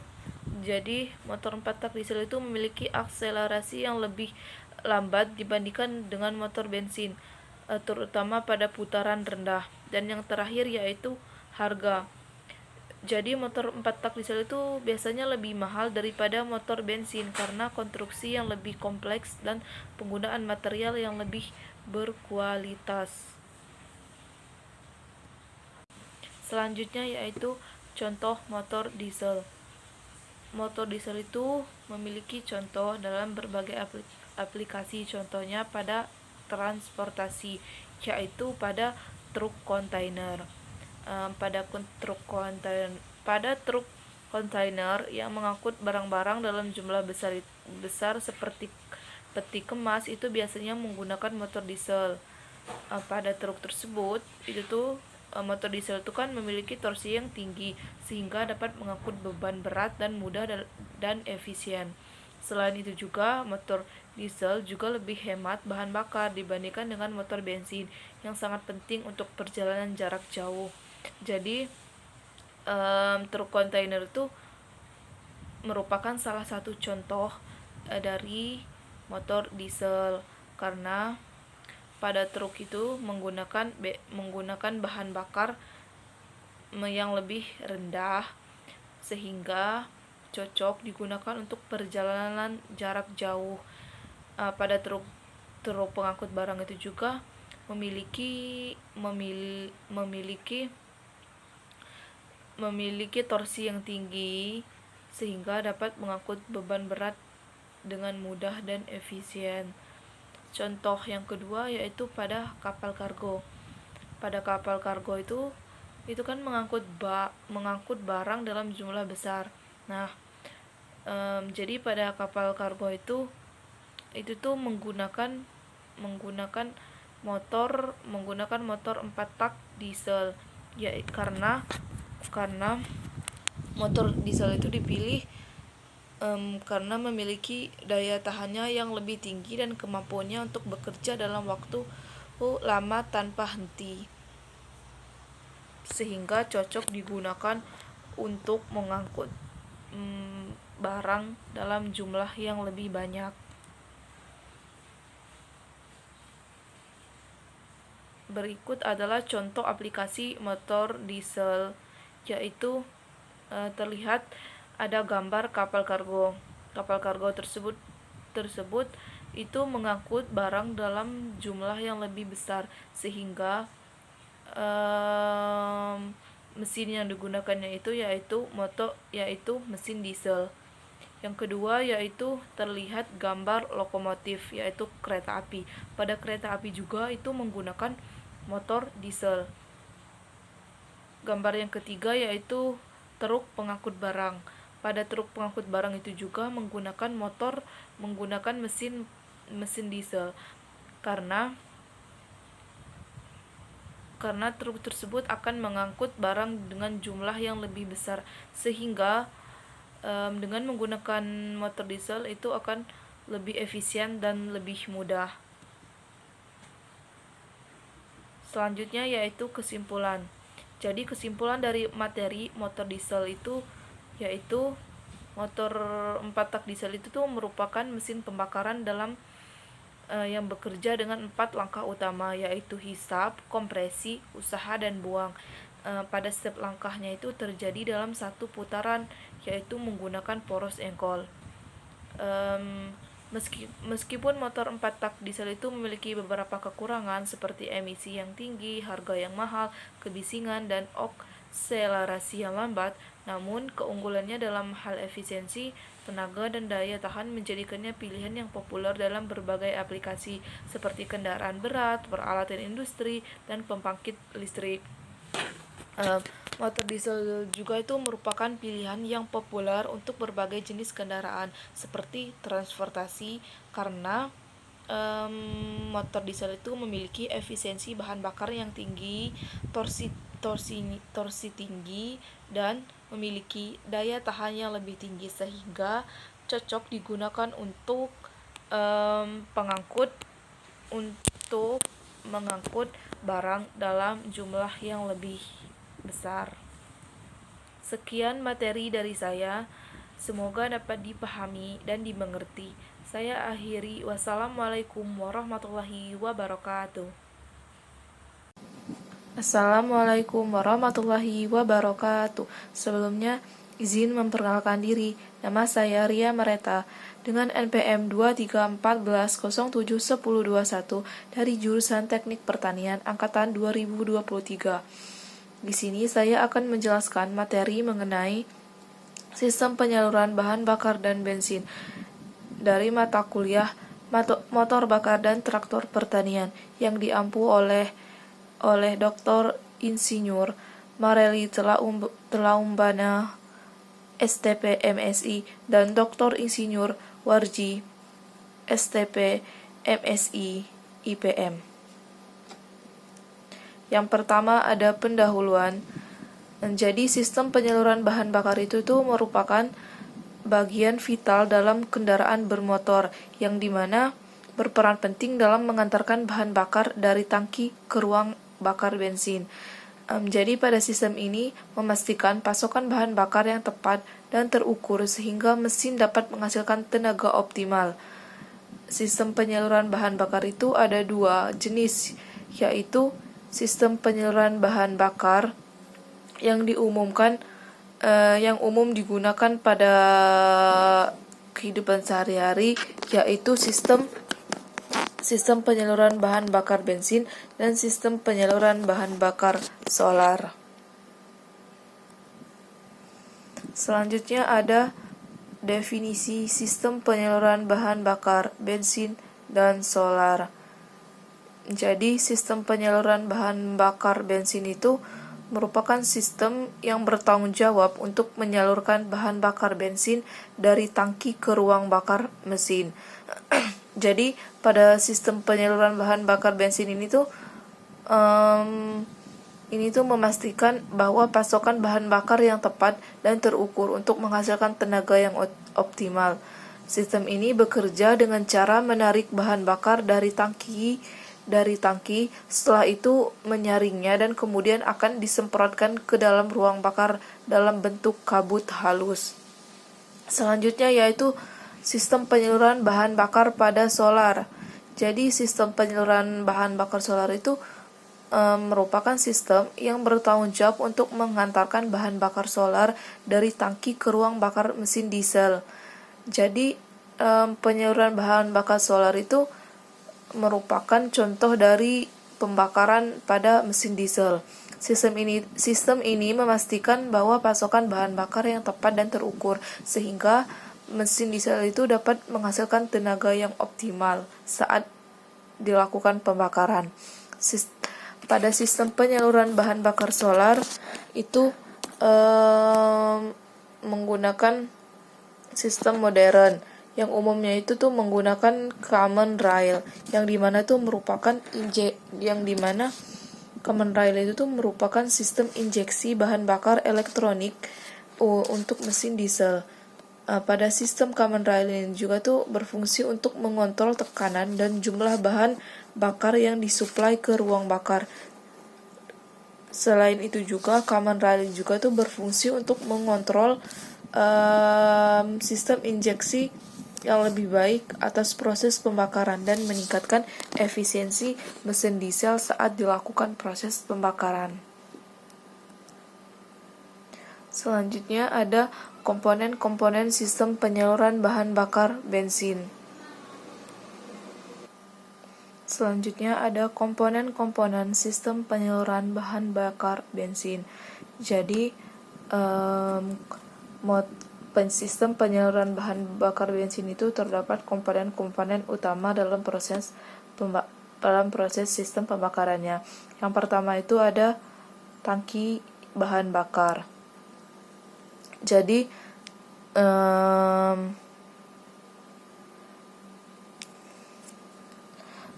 Jadi motor 4 tak diesel itu memiliki akselerasi yang lebih lambat dibandingkan dengan motor bensin, terutama pada putaran rendah. Dan yang terakhir yaitu harga. Jadi motor 4 tak diesel itu biasanya lebih mahal daripada motor bensin karena konstruksi yang lebih kompleks dan penggunaan material yang lebih berkualitas. Selanjutnya yaitu contoh motor diesel. Motor diesel itu memiliki contoh dalam berbagai aplikasi, contohnya pada transportasi, yaitu pada truk kontainer. Pada truk kontainer yang mengangkut barang-barang dalam jumlah besar seperti peti kemas itu biasanya menggunakan motor diesel. Pada truk tersebut motor diesel itu kan memiliki torsi yang tinggi sehingga dapat mengangkut beban berat dan mudah dan efisien. Selain itu juga motor diesel juga lebih hemat bahan bakar dibandingkan dengan motor bensin yang sangat penting untuk perjalanan jarak jauh. Jadi truk kontainer itu merupakan salah satu contoh dari motor diesel karena pada truk itu menggunakan bahan bakar yang lebih rendah sehingga cocok digunakan untuk perjalanan jarak jauh. Pada truk pengangkut barang itu juga memiliki torsi yang tinggi sehingga dapat mengangkut beban berat dengan mudah dan efisien. Contoh yang kedua yaitu pada kapal kargo. Pada kapal kargo itu kan mengangkut barang dalam jumlah besar. Nah, jadi pada kapal kargo itu tuh menggunakan motor 4 tak diesel, ya karena motor diesel itu dipilih karena memiliki daya tahannya yang lebih tinggi dan kemampuannya untuk bekerja dalam waktu lama tanpa henti, sehingga cocok digunakan untuk mengangkut barang dalam jumlah yang lebih banyak. Berikut adalah contoh aplikasi motor diesel, yaitu terlihat ada gambar kapal kargo. Kapal kargo tersebut itu mengangkut barang dalam jumlah yang lebih besar sehingga mesin yang digunakannya yaitu mesin diesel. Yang kedua yaitu terlihat gambar lokomotif, yaitu kereta api. Pada kereta api juga itu menggunakan motor diesel. Gambar yang ketiga yaitu truk pengangkut barang. Pada truk pengangkut barang itu juga menggunakan mesin diesel karena truk tersebut akan mengangkut barang dengan jumlah yang lebih besar, sehingga dengan menggunakan motor diesel itu akan lebih efisien dan lebih mudah. Selanjutnya yaitu kesimpulan. Jadi kesimpulan dari materi motor diesel itu yaitu motor 4 tak diesel itu tuh merupakan mesin pembakaran yang bekerja dengan 4 langkah utama, yaitu hisap, kompresi, usaha, dan buang. Pada setiap langkahnya itu terjadi dalam satu putaran, yaitu menggunakan poros engkol. Meskipun motor 4 tak diesel itu memiliki beberapa kekurangan seperti emisi yang tinggi, harga yang mahal, kebisingan, dan akselerasi yang lambat, namun keunggulannya dalam hal efisiensi, tenaga, dan daya tahan menjadikannya pilihan yang populer dalam berbagai aplikasi seperti kendaraan berat, peralatan industri, dan pembangkit listrik. Motor diesel juga itu merupakan pilihan yang populer untuk berbagai jenis kendaraan seperti transportasi karena motor diesel itu memiliki efisiensi bahan bakar yang tinggi, torsi tinggi, dan memiliki daya tahan yang lebih tinggi sehingga cocok digunakan untuk mengangkut barang dalam jumlah yang lebih besar. Sekian materi dari saya, semoga dapat dipahami dan dimengerti. Saya akhiri, wassalamualaikum warahmatullahi wabarakatuh. Assalamualaikum warahmatullahi wabarakatuh. Sebelumnya, izin memperkenalkan diri. Nama saya Ria Mareta dengan NPM 2314071021 dari jurusan Teknik Pertanian angkatan 2023. Di sini saya akan menjelaskan materi mengenai sistem penyaluran bahan bakar dan bensin dari mata kuliah motor bakar dan traktor pertanian yang diampu oleh Dr. Insinyur Mareli Telaumbana STP MSI dan Dr. Insinyur Warji STP MSI IPM. Yang pertama ada pendahuluan. Jadi sistem penyaluran bahan bakar itu tuh merupakan bagian vital dalam kendaraan bermotor yang dimana berperan penting dalam mengantarkan bahan bakar dari tangki ke ruang bakar bensin. Jadi pada sistem ini memastikan pasokan bahan bakar yang tepat dan terukur sehingga mesin dapat menghasilkan tenaga optimal. Sistem penyaluran bahan bakar itu ada dua jenis, yaitu sistem penyaluran bahan bakar yang umum digunakan pada kehidupan sehari-hari, yaitu sistem penyaluran bahan bakar bensin dan sistem penyaluran bahan bakar solar. Selanjutnya ada definisi sistem penyaluran bahan bakar bensin dan solar. Jadi sistem penyaluran bahan bakar bensin itu merupakan sistem yang bertanggung jawab untuk menyalurkan bahan bakar bensin dari tangki ke ruang bakar mesin. Jadi pada sistem penyaluran bahan bakar bensin ini tuh memastikan bahwa pasokan bahan bakar yang tepat dan terukur untuk menghasilkan tenaga yang optimal. Sistem ini bekerja dengan cara menarik bahan bakar dari tangki, setelah itu menyaringnya dan kemudian akan disemprotkan ke dalam ruang bakar dalam bentuk kabut halus. Selanjutnya yaitu sistem penyaluran bahan bakar pada solar. Jadi sistem penyaluran bahan bakar solar itu merupakan sistem yang bertanggung jawab untuk mengantarkan bahan bakar solar dari tangki ke ruang bakar mesin diesel. Jadi penyaluran bahan bakar solar itu merupakan contoh dari pembakaran pada mesin diesel. Sistem ini memastikan bahwa pasokan bahan bakar yang tepat dan terukur sehingga mesin diesel itu dapat menghasilkan tenaga yang optimal saat dilakukan pembakaran. Pada sistem penyaluran bahan bakar solar itu menggunakan sistem modern yang umumnya itu tuh menggunakan common rail yang dimana common rail itu tuh merupakan sistem injeksi bahan bakar elektronik untuk mesin diesel. Pada sistem common rail ini juga tuh berfungsi untuk mengontrol tekanan dan jumlah bahan bakar yang disuplai ke ruang bakar. Selain itu juga common rail juga tuh berfungsi untuk mengontrol sistem injeksi yang lebih baik atas proses pembakaran dan meningkatkan efisiensi mesin diesel saat dilakukan proses pembakaran. Selanjutnya ada komponen-komponen sistem penyaluran bahan bakar bensin. Selanjutnya ada komponen-komponen sistem penyaluran bahan bakar bensin. Jadi sistem penyaluran bahan bakar bensin itu terdapat komponen-komponen utama dalam proses sistem pembakarannya. Yang pertama itu ada tangki bahan bakar. Jadi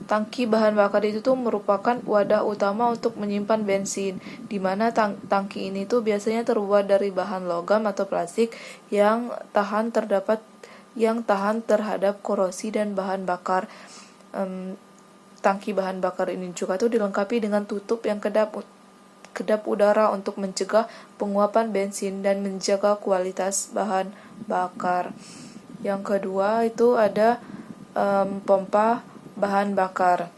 tangki bahan bakar itu tuh merupakan wadah utama untuk menyimpan bensin, di mana tangki ini tuh biasanya terbuat dari bahan logam atau plastik yang tahan terhadap korosi dan bahan bakar. Tangki bahan bakar ini juga tuh dilengkapi dengan tutup yang kedap udara untuk mencegah penguapan bensin dan menjaga kualitas bahan bakar. Yang kedua itu ada pompa bahan bakar.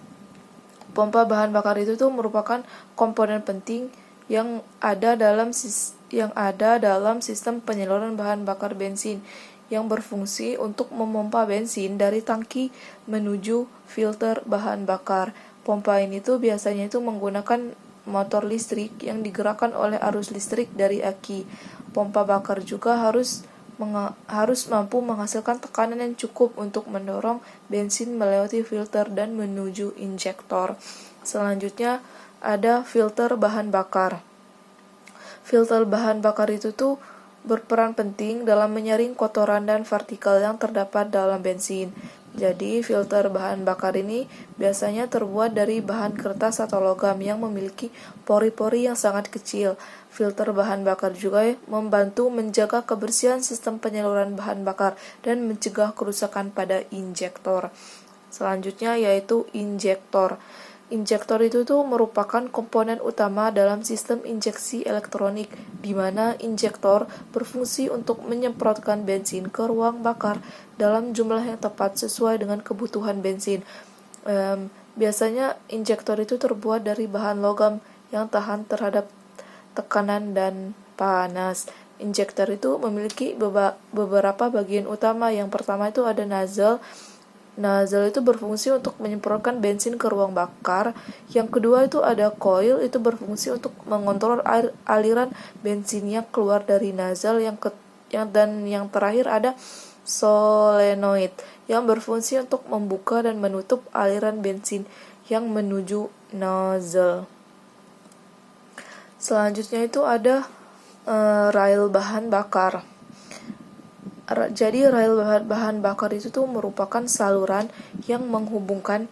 Pompa bahan bakar itu tuh merupakan komponen penting yang ada dalam sistem penyaluran bahan bakar bensin yang berfungsi untuk memompa bensin dari tangki menuju filter bahan bakar. Pompa ini tuh biasanya itu menggunakan motor listrik yang digerakkan oleh arus listrik dari aki. Pompa bakar juga harus mampu menghasilkan tekanan yang cukup untuk mendorong bensin melewati filter dan menuju injektor. Selanjutnya ada filter bahan bakar. Filter bahan bakar itu tuh berperan penting dalam menyaring kotoran dan partikel yang terdapat dalam bensin. Jadi, filter bahan bakar ini biasanya terbuat dari bahan kertas atau logam yang memiliki pori-pori yang sangat kecil. Filter bahan bakar juga membantu menjaga kebersihan sistem penyaluran bahan bakar dan mencegah kerusakan pada injektor. Selanjutnya yaitu injektor. Injektor itu tuh merupakan komponen utama dalam sistem injeksi elektronik, di mana injektor berfungsi untuk menyemprotkan bensin ke ruang bakar dalam jumlah yang tepat sesuai dengan kebutuhan bensin. Biasanya injektor itu terbuat dari bahan logam yang tahan terhadap tekanan dan panas. Injektor itu memiliki beberapa bagian utama. Yang pertama itu ada nozzle. Nozzle itu berfungsi untuk menyemprotkan bensin ke ruang bakar. Yang kedua itu ada coil, itu berfungsi untuk mengontrol aliran bensinnya keluar dari nozzle. Dan yang terakhir ada solenoid yang berfungsi untuk membuka dan menutup aliran bensin yang menuju nozzle. Selanjutnya itu ada rail bahan bakar. Jadi rail bahan bakar itu tuh merupakan saluran yang menghubungkan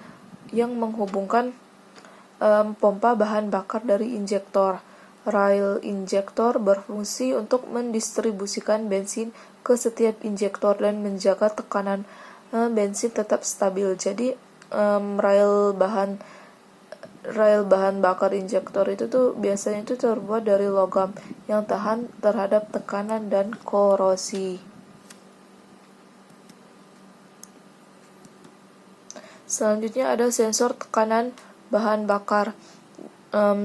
pompa bahan bakar dari injektor. Rail injektor berfungsi untuk mendistribusikan bensin ke setiap injektor dan menjaga tekanan bensin tetap stabil. Jadi rail bahan bakar injektor itu tuh biasanya itu terbuat dari logam yang tahan terhadap tekanan dan korosi. Selanjutnya ada sensor tekanan bahan bakar.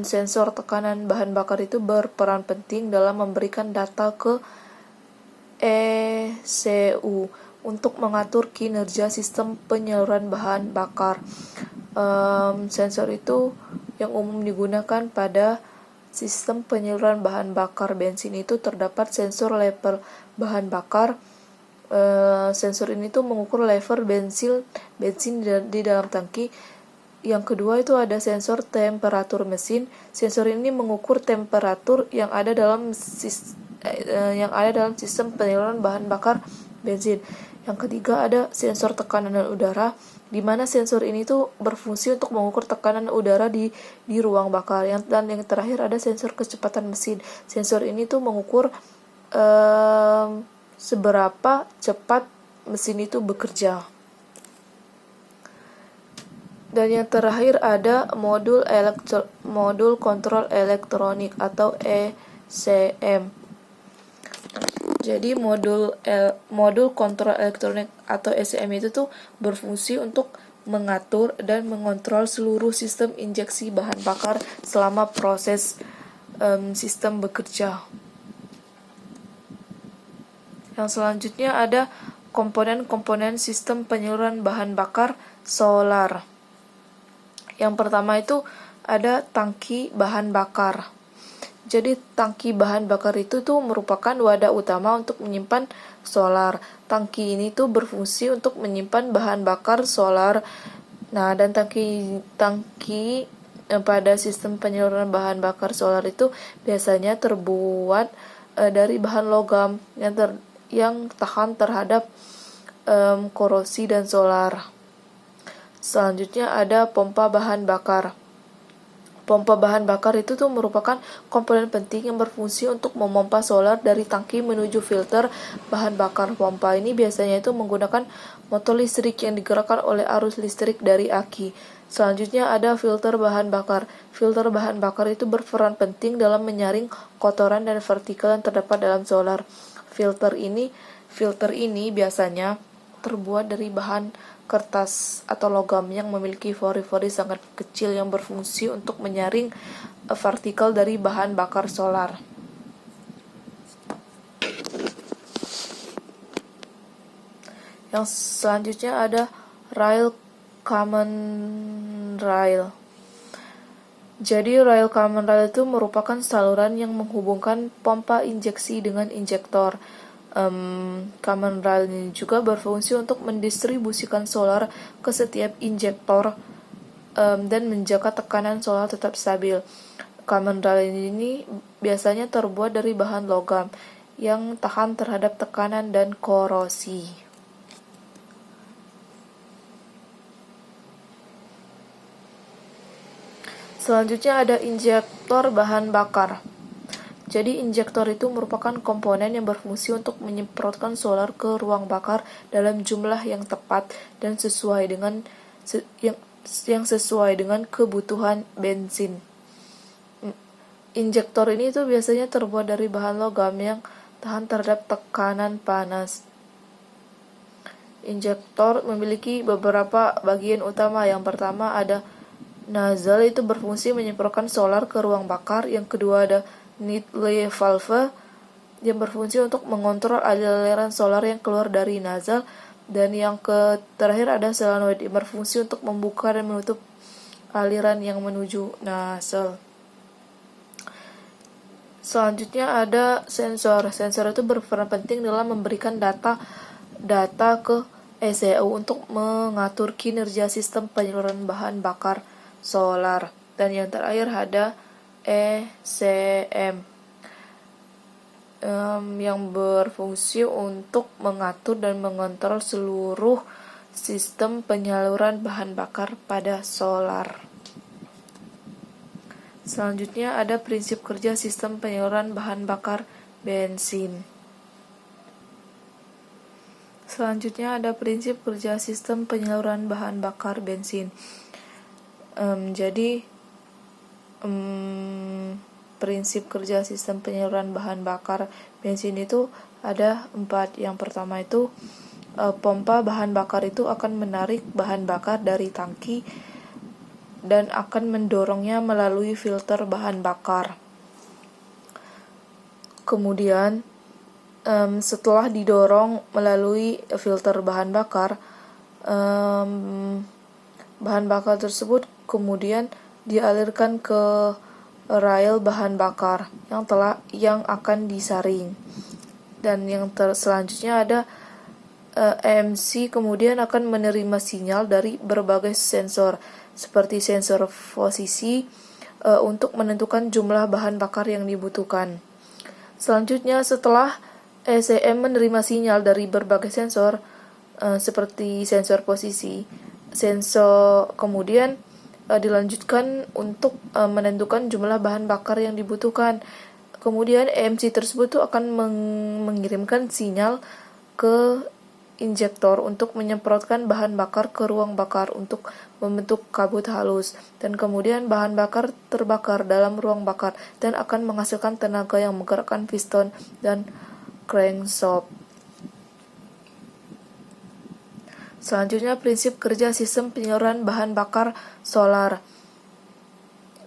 Sensor tekanan bahan bakar itu berperan penting dalam memberikan data ke ECU untuk mengatur kinerja sistem penyaluran bahan bakar. Sensor itu yang umum digunakan pada sistem penyaluran bahan bakar bensin itu terdapat sensor level bahan bakar. Sensor ini tuh mengukur level bensin di dalam tangki. Yang kedua itu ada sensor temperatur mesin. Sensor ini mengukur temperatur yang ada dalam sistem penyaluran bahan bakar bensin. Yang ketiga ada sensor tekanan udara, di mana sensor ini tuh berfungsi untuk mengukur tekanan udara di ruang bakar. Dan yang terakhir ada sensor kecepatan mesin. Sensor ini tuh mengukur seberapa cepat mesin itu bekerja. Dan yang terakhir ada modul kontrol elektronik atau ECM. Jadi modul kontrol elektronik atau ECM itu tuh berfungsi untuk mengatur dan mengontrol seluruh sistem injeksi bahan bakar selama proses sistem bekerja. Yang selanjutnya ada komponen-komponen sistem penyaluran bahan bakar solar. Yang pertama itu ada tangki bahan bakar. Jadi tangki bahan bakar itu tuh merupakan wadah utama untuk menyimpan solar. Tangki ini tuh berfungsi untuk menyimpan bahan bakar solar. Nah, dan tangki pada sistem penyaluran bahan bakar solar itu biasanya terbuat dari bahan logam yang tahan terhadap korosi dan solar. Selanjutnya ada pompa bahan bakar. Pompa bahan bakar itu tuh merupakan komponen penting yang berfungsi untuk memompa solar dari tangki menuju filter bahan bakar. Pompa ini biasanya itu menggunakan motor listrik yang digerakkan oleh arus listrik dari aki. Selanjutnya ada filter bahan bakar. Filter bahan bakar itu berperan penting dalam menyaring kotoran dan partikel yang terdapat dalam solar. Filter ini biasanya terbuat dari bahan kertas atau logam yang memiliki pori-pori sangat kecil yang berfungsi untuk menyaring partikel dari bahan bakar solar. Yang selanjutnya ada rail common rail. Jadi rail common rail itu merupakan saluran yang menghubungkan pompa injeksi dengan injektor. Common rail ini juga berfungsi untuk mendistribusikan solar ke setiap injektor dan menjaga tekanan solar tetap stabil. Common rail ini biasanya terbuat dari bahan logam yang tahan terhadap tekanan dan korosi. Selanjutnya ada injektor bahan bakar. Jadi injektor itu merupakan komponen yang berfungsi untuk menyemprotkan solar ke ruang bakar dalam jumlah yang tepat dan sesuai dengan kebutuhan bensin. Injektor ini itu biasanya terbuat dari bahan logam yang tahan terhadap tekanan panas. Injektor memiliki beberapa bagian utama. Yang pertama ada nozzle, itu berfungsi menyemprotkan solar ke ruang bakar. Yang kedua ada needle valve yang berfungsi untuk mengontrol aliran solar yang keluar dari nozzle. Dan yang terakhir ada solenoid yang berfungsi untuk membuka dan menutup aliran yang menuju nozzle. Selanjutnya ada sensor. Sensor itu berperan penting dalam memberikan data ke ECU untuk mengatur kinerja sistem penyaluran bahan bakar solar. Dan yang terakhir ada ECM yang berfungsi untuk mengatur dan mengontrol seluruh sistem penyaluran bahan bakar pada solar. Selanjutnya ada prinsip kerja sistem penyaluran bahan bakar bensin. Selanjutnya ada prinsip kerja sistem penyaluran bahan bakar bensin. Prinsip kerja sistem penyaluran bahan bakar bensin itu ada 4. Yang pertama itu pompa bahan bakar itu akan menarik bahan bakar dari tangki dan akan mendorongnya melalui filter bahan bakar. Kemudian setelah didorong melalui filter bahan bakar, bahan bakar tersebut kemudian dialirkan ke rail bahan bakar yang akan disaring. Dan yang selanjutnya ada EMC kemudian akan menerima sinyal dari berbagai sensor seperti sensor posisi untuk menentukan jumlah bahan bakar yang dibutuhkan. Selanjutnya setelah ECM menerima sinyal dari berbagai sensor seperti sensor posisi, sensor kemudian dilanjutkan untuk menentukan jumlah bahan bakar yang dibutuhkan. Kemudian EMC tersebut akan mengirimkan sinyal ke injektor untuk menyemprotkan bahan bakar ke ruang bakar untuk membentuk kabut halus, dan kemudian bahan bakar terbakar dalam ruang bakar dan akan menghasilkan tenaga yang menggerakkan piston dan crankshaft. Selanjutnya prinsip kerja sistem penyaluran bahan bakar solar.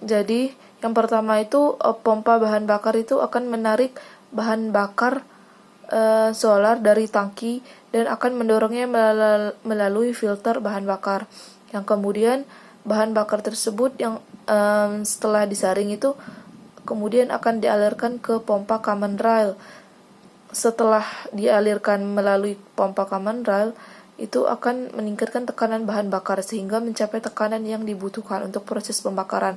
Jadi yang pertama itu pompa bahan bakar itu akan menarik bahan bakar solar dari tangki dan akan mendorongnya melalui filter bahan bakar. Yang kemudian bahan bakar tersebut yang setelah disaring itu kemudian akan dialirkan ke pompa common rail. Setelah dialirkan melalui pompa common rail, itu akan meningkatkan tekanan bahan bakar sehingga mencapai tekanan yang dibutuhkan untuk proses pembakaran.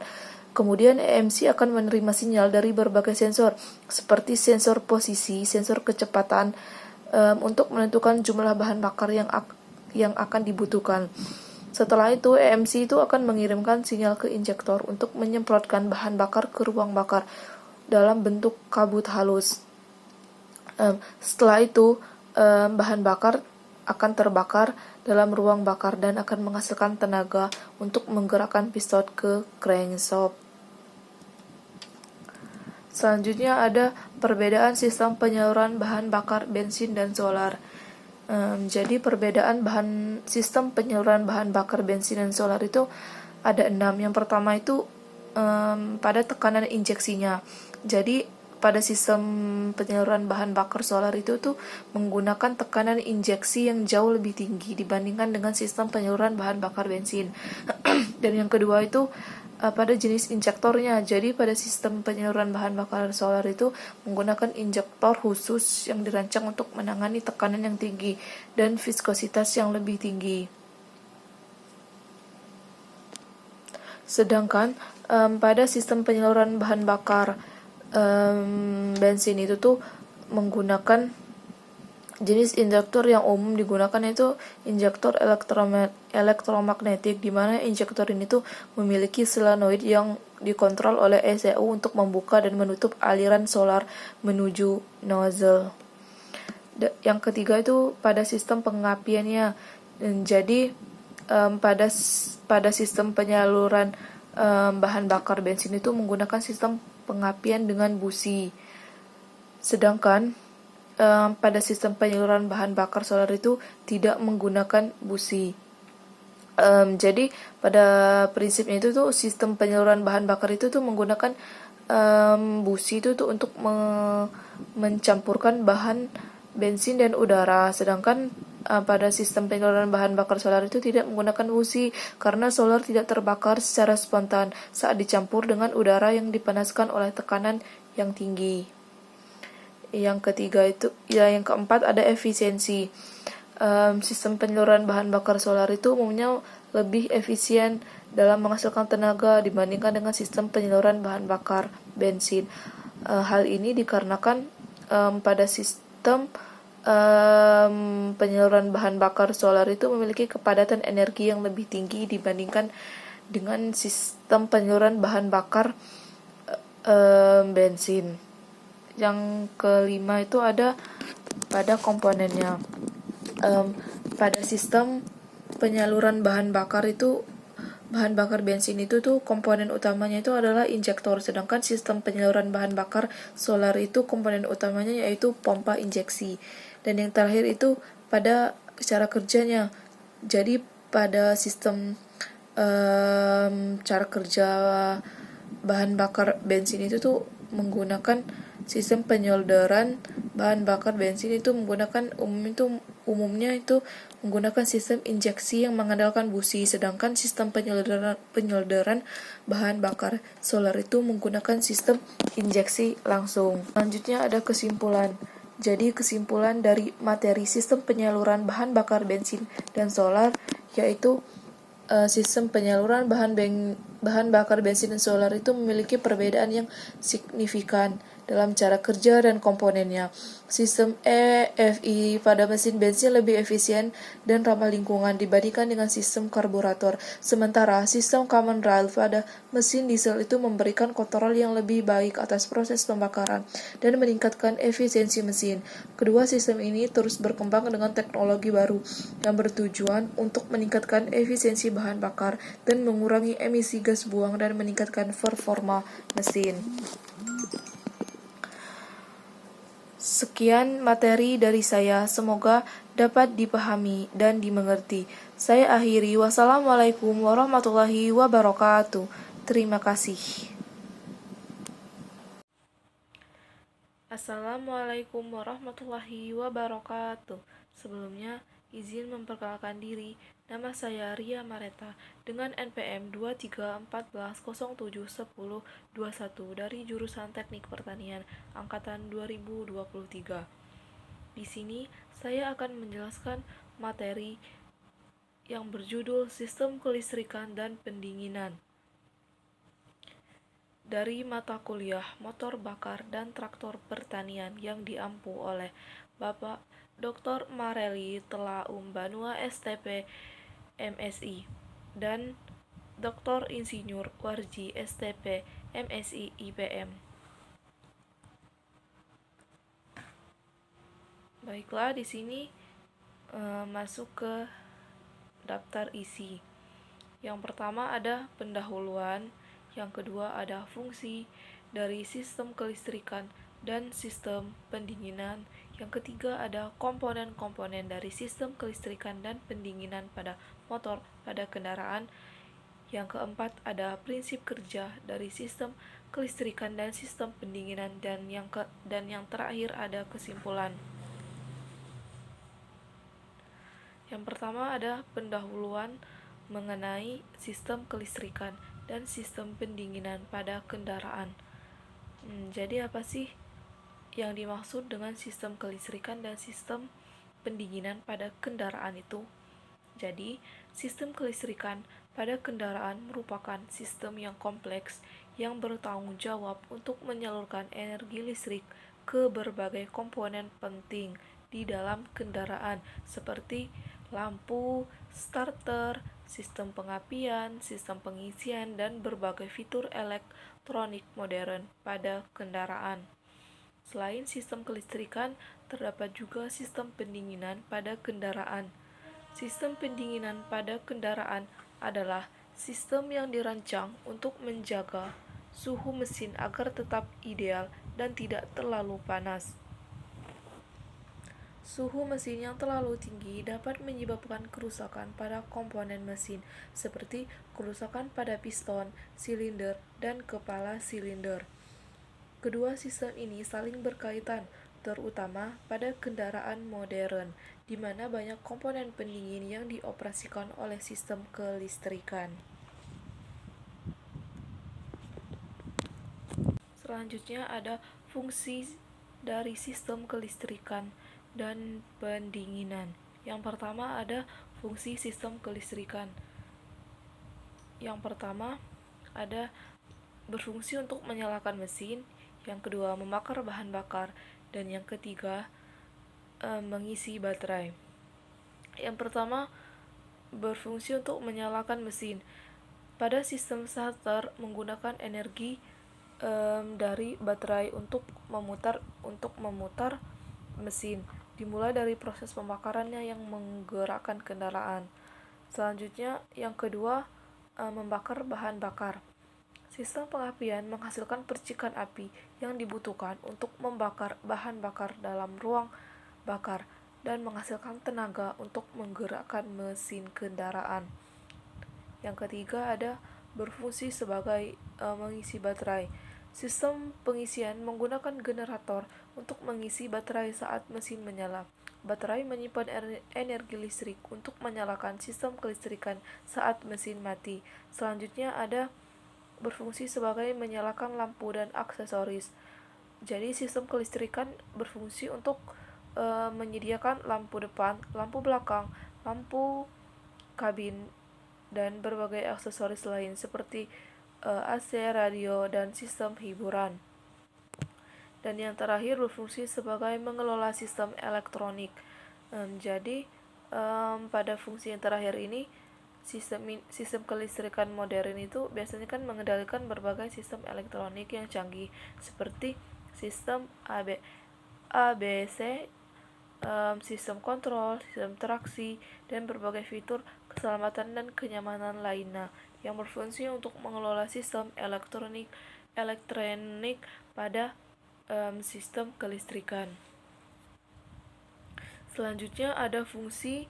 Kemudian EMC akan menerima sinyal dari berbagai sensor seperti sensor posisi, sensor kecepatan untuk menentukan jumlah bahan bakar yang akan dibutuhkan. Setelah itu EMC itu akan mengirimkan sinyal ke injektor untuk menyemprotkan bahan bakar ke ruang bakar dalam bentuk kabut halus. Setelah itu bahan bakar akan terbakar dalam ruang bakar dan akan menghasilkan tenaga untuk menggerakkan piston ke crankshaft. Selanjutnya ada perbedaan sistem penyaluran bahan bakar bensin dan solar. Jadi perbedaan sistem penyaluran bahan bakar bensin dan solar itu ada 6. Yang pertama itu pada tekanan injeksinya. Jadi pada sistem penyaluran bahan bakar solar itu tuh menggunakan tekanan injeksi yang jauh lebih tinggi dibandingkan dengan sistem penyaluran bahan bakar bensin. Dan yang kedua itu pada jenis injektornya. Jadi pada sistem penyaluran bahan bakar solar itu menggunakan injektor khusus yang dirancang untuk menangani tekanan yang tinggi dan viskositas yang lebih tinggi. Sedangkan pada sistem penyaluran bahan bakar bensin itu tuh menggunakan jenis injektor yang umum digunakan itu injektor elektromagnetik, di mana injektor ini tuh memiliki solenoid yang dikontrol oleh ECU untuk membuka dan menutup aliran solar menuju nozzle. Yang ketiga itu pada sistem pengapiannya. Jadi pada sistem penyaluran bahan bakar bensin itu menggunakan sistem pengapian dengan busi. Sedangkan pada sistem penyaluran bahan bakar solar itu tidak menggunakan busi. Jadi pada prinsipnya itu tuh sistem penyaluran bahan bakar itu tuh menggunakan busi itu tuh untuk mencampurkan bahan bensin dan udara. Sedangkan pada sistem penyaluran bahan bakar solar itu tidak menggunakan busi karena solar tidak terbakar secara spontan saat dicampur dengan udara yang dipanaskan oleh tekanan yang tinggi. Yang keempat ada efisiensi. Sistem penyaluran bahan bakar solar itu umumnya lebih efisien dalam menghasilkan tenaga dibandingkan dengan sistem penyaluran bahan bakar bensin. Hal ini dikarenakan pada sistem penyaluran bahan bakar solar itu memiliki kepadatan energi yang lebih tinggi dibandingkan dengan sistem penyaluran bahan bakar bensin. Yang kelima itu ada pada komponennya. Pada sistem penyaluran bahan bakar bensin itu tuh komponen utamanya itu adalah injektor, sedangkan sistem penyaluran bahan bakar solar itu komponen utamanya yaitu pompa injeksi. Dan yang terakhir itu pada cara kerjanya. Jadi pada sistem cara kerja bahan bakar bensin itu tuh menggunakan sistem penyolderan bahan bakar bensin itu umumnya itu menggunakan sistem injeksi yang mengandalkan busi, sedangkan sistem penyolderan bahan bakar solar itu menggunakan sistem injeksi langsung. Selanjutnya ada kesimpulan. Jadi kesimpulan dari materi sistem penyaluran bahan bakar bensin dan solar yaitu sistem penyaluran bahan bakar bensin dan solar itu memiliki perbedaan yang signifikan dalam cara kerja dan komponennya. Sistem EFI pada mesin bensin lebih efisien dan ramah lingkungan dibandingkan dengan sistem karburator. Sementara sistem common rail pada mesin diesel itu memberikan kontrol yang lebih baik atas proses pembakaran dan meningkatkan efisiensi mesin. Kedua sistem ini terus berkembang dengan teknologi baru yang bertujuan untuk meningkatkan efisiensi bahan bakar dan mengurangi emisi gas buang dan meningkatkan performa mesin. Sekian materi dari saya, semoga dapat dipahami dan dimengerti. Saya akhiri, wassalamualaikum warahmatullahi wabarakatuh. Terima kasih. Assalamualaikum warahmatullahi wabarakatuh. Sebelumnya, izin memperkenalkan diri. Nama saya Ria Mareta dengan NPM 2314071021 dari jurusan Teknik Pertanian angkatan 2023. Di sini saya akan menjelaskan materi yang berjudul Sistem Kelistrikan dan Pendinginan dari mata kuliah Motor Bakar dan Traktor Pertanian yang diampu oleh Bapak Dr. Mareli Telaum Banua STP MSI dan Dr. Insinyur Warji STP MSI IPM. Baiklah, di sini masuk ke daftar isi. Yang pertama ada pendahuluan, yang kedua ada fungsi dari sistem kelistrikan dan sistem pendinginan, Yang ketiga ada komponen-komponen dari sistem kelistrikan dan pendinginan pada motor pada kendaraan. Yang keempat ada prinsip kerja dari sistem kelistrikan dan sistem pendinginan, dan yang terakhir ada kesimpulan. Yang pertama ada pendahuluan mengenai sistem kelistrikan dan sistem pendinginan pada kendaraan. Jadi apa sih yang dimaksud dengan sistem kelistrikan dan sistem pendinginan pada kendaraan itu? Jadi, sistem kelistrikan pada kendaraan merupakan sistem yang kompleks yang bertanggung jawab untuk menyalurkan energi listrik ke berbagai komponen penting di dalam kendaraan seperti lampu, starter, sistem pengapian, sistem pengisian, dan berbagai fitur elektronik modern pada kendaraan. Selain sistem kelistrikan, terdapat juga sistem pendinginan pada kendaraan. Sistem pendinginan pada kendaraan adalah sistem yang dirancang untuk menjaga suhu mesin agar tetap ideal dan tidak terlalu panas. Suhu mesin yang terlalu tinggi dapat menyebabkan kerusakan pada komponen mesin, seperti kerusakan pada piston, silinder, dan kepala silinder. Kedua sistem ini saling berkaitan, terutama pada kendaraan modern, di mana banyak komponen pendingin yang dioperasikan oleh sistem kelistrikan. Selanjutnya ada fungsi dari sistem kelistrikan dan pendinginan. Yang pertama ada fungsi sistem kelistrikan. Yang pertama ada berfungsi untuk menyalakan mesin, yang kedua membakar bahan bakar, dan yang ketiga mengisi baterai. Yang pertama berfungsi untuk menyalakan mesin. Pada sistem starter menggunakan energi dari baterai untuk memutar mesin, dimulai dari proses pembakarannya yang menggerakkan kendaraan. Selanjutnya yang kedua membakar bahan bakar. Sistem pengapian menghasilkan percikan api yang dibutuhkan untuk membakar bahan bakar dalam ruang bakar dan menghasilkan tenaga untuk menggerakkan mesin kendaraan. Yang ketiga ada berfungsi sebagai mengisi baterai. Sistem pengisian menggunakan generator untuk mengisi baterai saat mesin menyala. Baterai menyimpan energi listrik untuk menyalakan sistem kelistrikan saat mesin mati. Selanjutnya ada berfungsi sebagai menyalakan lampu dan aksesoris. Jadi sistem kelistrikan berfungsi untuk menyediakan lampu depan, lampu belakang, lampu kabin, dan berbagai aksesoris lain seperti AC, radio, dan sistem hiburan. Dan yang terakhir berfungsi sebagai mengelola sistem elektronik. Jadi pada fungsi yang terakhir ini sistem kelistrikan modern itu biasanya kan mengendalikan berbagai sistem elektronik yang canggih seperti sistem ABC, sistem kontrol, sistem traksi, dan berbagai fitur keselamatan dan kenyamanan lainnya yang berfungsi untuk mengelola sistem elektronik pada sistem kelistrikan. Selanjutnya ada fungsi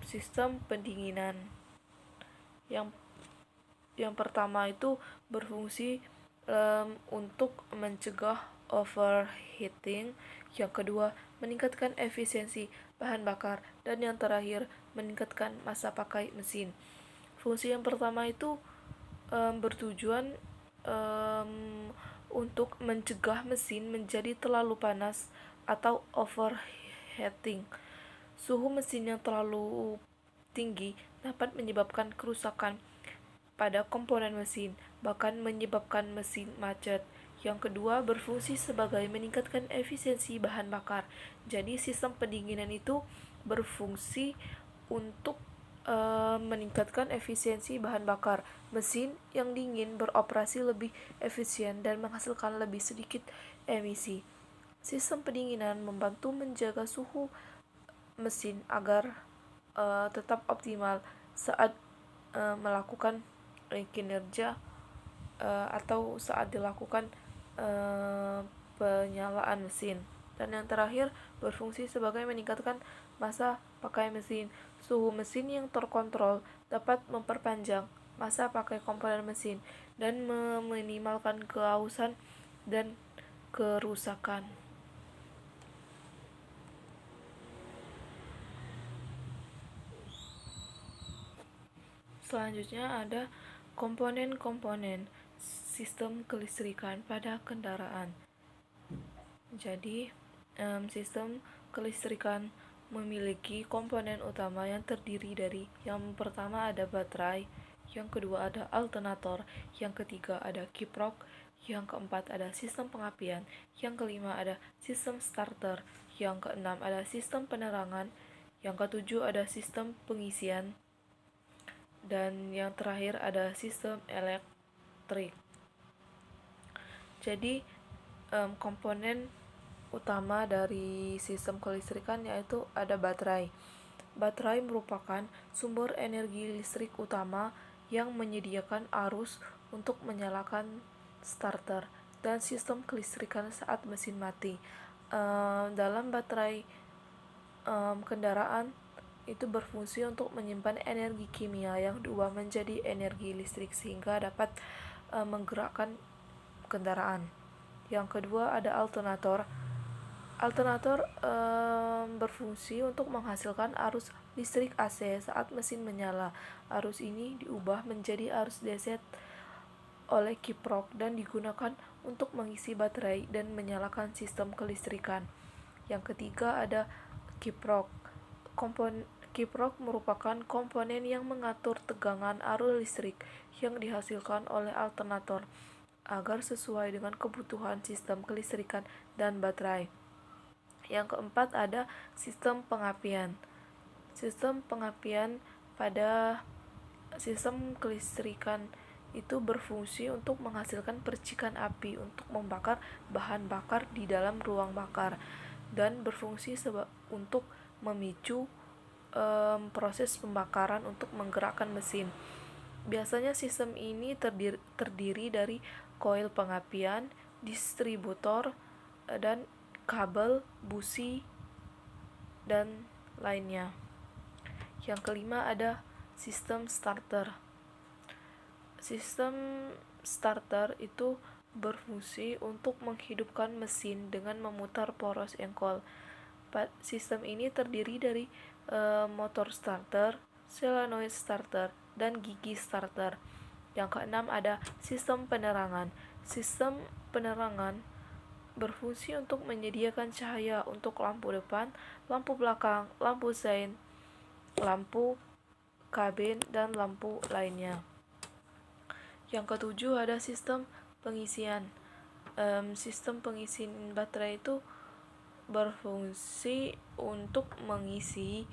sistem pendinginan. Yang pertama itu berfungsi untuk mencegah overheating. Yang kedua meningkatkan efisiensi bahan bakar, dan yang terakhir meningkatkan masa pakai mesin. Fungsi yang pertama itu bertujuan untuk mencegah mesin menjadi terlalu panas atau overheating. Suhu mesin yang terlalu tinggi dapat menyebabkan kerusakan pada komponen mesin, bahkan menyebabkan mesin macet. Yang kedua berfungsi sebagai meningkatkan efisiensi bahan bakar. Jadi sistem pendinginan itu berfungsi untuk meningkatkan efisiensi bahan bakar. Mesin yang dingin beroperasi lebih efisien dan menghasilkan lebih sedikit emisi. Sistem pendinginan membantu menjaga suhu mesin agar tetap optimal saat melakukan kinerja atau saat dilakukan penyalaan mesin. Dan yang terakhir, berfungsi sebagai meningkatkan masa pakai mesin. Suhu mesin yang terkontrol dapat memperpanjang masa pakai komponen mesin dan meminimalkan kehausan dan kerusakan. Selanjutnya ada komponen-komponen sistem kelistrikan pada kendaraan. Jadi, sistem kelistrikan memiliki komponen utama yang terdiri dari yang pertama ada baterai, yang kedua ada alternator, yang ketiga ada kiprok, yang keempat ada sistem pengapian, yang kelima ada sistem starter, yang keenam ada sistem penerangan, yang ketujuh ada sistem pengisian, dan yang terakhir ada sistem elektrik. Jadi, komponen utama dari sistem kelistrikan yaitu ada baterai. Baterai merupakan sumber energi listrik utama yang menyediakan arus untuk menyalakan starter dan sistem kelistrikan saat mesin mati. Dalam baterai kendaraan itu berfungsi untuk menyimpan energi kimia yang diubah menjadi energi listrik sehingga dapat menggerakkan kendaraan. Yang kedua ada alternator. Alternator berfungsi untuk menghasilkan arus listrik AC saat mesin menyala. Arus ini diubah menjadi arus DC oleh kiprok dan digunakan untuk mengisi baterai dan menyalakan sistem kelistrikan. Yang ketiga ada kiprok. Kiprok merupakan komponen yang mengatur tegangan arus listrik yang dihasilkan oleh alternator agar sesuai dengan kebutuhan sistem kelistrikan dan baterai. Yang keempat ada sistem pengapian. Sistem pengapian pada sistem kelistrikan itu berfungsi untuk menghasilkan percikan api untuk membakar bahan bakar di dalam ruang bakar dan berfungsi untuk memicu proses pembakaran untuk menggerakkan mesin. Biasanya sistem ini terdiri dari koil pengapian, distributor, dan kabel, busi, dan lainnya. Yang kelima ada sistem starter. Sistem starter itu berfungsi untuk menghidupkan mesin dengan memutar poros engkol. Sistem ini terdiri dari motor starter, solenoid starter, dan gigi starter. Yang keenam ada sistem penerangan. Sistem penerangan berfungsi untuk menyediakan cahaya untuk lampu depan, lampu belakang, lampu sein, lampu kabin, dan lampu lainnya. Yang ketujuh ada sistem pengisian. Sistem pengisian baterai itu berfungsi untuk mengisi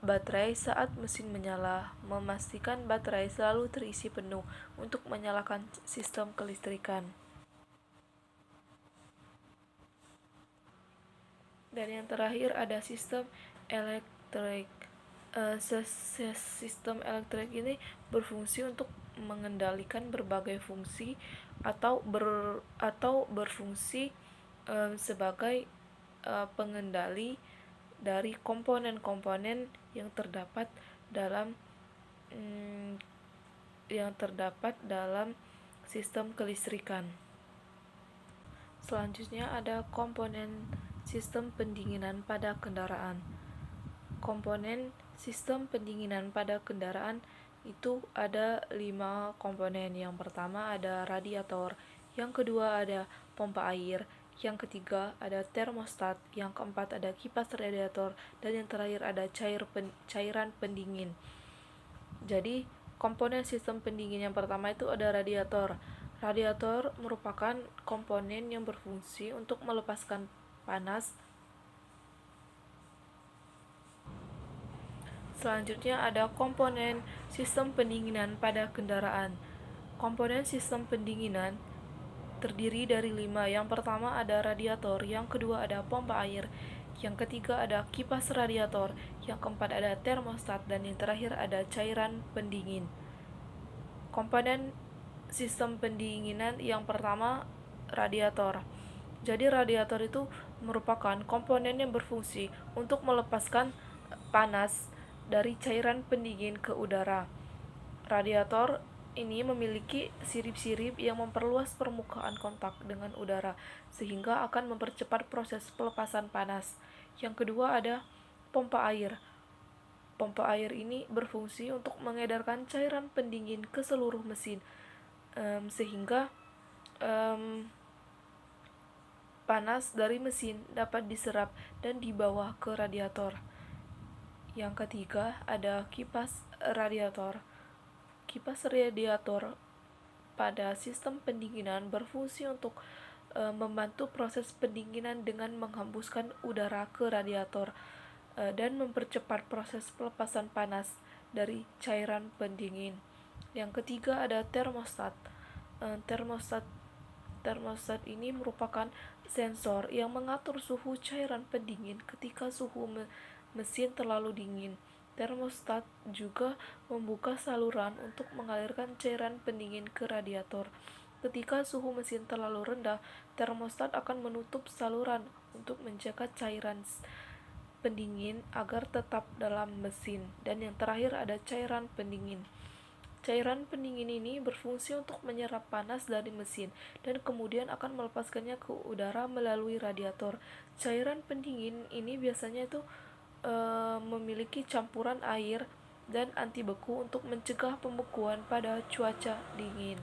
baterai saat mesin menyala, memastikan baterai selalu terisi penuh untuk menyalakan sistem kelistrikan. Dan yang terakhir ada sistem elektrik. Sistem elektrik ini berfungsi untuk mengendalikan berbagai fungsi atau berfungsi sebagai pengendali dari komponen-komponen yang terdapat dalam sistem kelistrikan. Selanjutnya ada komponen sistem pendinginan pada kendaraan. Komponen sistem pendinginan pada kendaraan itu ada 5 komponen. Yang pertama ada radiator, yang kedua ada pompa air, yang ketiga ada termostat, yang keempat ada kipas radiator, dan yang terakhir ada cairan pendingin. Jadi komponen sistem pendingin yang pertama itu ada radiator. Radiator merupakan komponen yang berfungsi untuk melepaskan panas. Selanjutnya ada komponen sistem pendinginan pada kendaraan. Komponen sistem pendinginan terdiri dari 5. Yang pertama ada radiator, yang kedua ada pompa air, yang ketiga ada kipas radiator, yang keempat ada termostat, dan yang terakhir ada cairan pendingin. Komponen sistem pendinginan yang pertama radiator. Jadi radiator itu merupakan komponen yang berfungsi untuk melepaskan panas dari cairan pendingin ke udara. Radiator ini memiliki sirip-sirip yang memperluas permukaan kontak dengan udara sehingga akan mempercepat proses pelepasan panas. Yang kedua ada pompa air. Pompa air ini berfungsi untuk mengedarkan cairan pendingin ke seluruh mesin sehingga panas dari mesin dapat diserap dan dibawa ke radiator. Yang ketiga ada kipas radiator. Kipas radiator pada sistem pendinginan berfungsi untuk membantu proses pendinginan dengan menghembuskan udara ke radiator dan mempercepat proses pelepasan panas dari cairan pendingin. Yang ketiga ada termostat. Termostat ini merupakan sensor yang mengatur suhu cairan pendingin ketika suhu mesin terlalu dingin. Termostat juga membuka saluran untuk mengalirkan cairan pendingin ke radiator. Ketika suhu mesin terlalu rendah, termostat akan menutup saluran untuk menjaga cairan pendingin agar tetap dalam mesin. Dan yang terakhir ada cairan pendingin. Cairan pendingin ini berfungsi untuk menyerap panas dari mesin dan kemudian akan melepaskannya ke udara melalui radiator. Cairan pendingin ini biasanya itu memiliki campuran air dan anti beku untuk mencegah pembekuan pada cuaca dingin.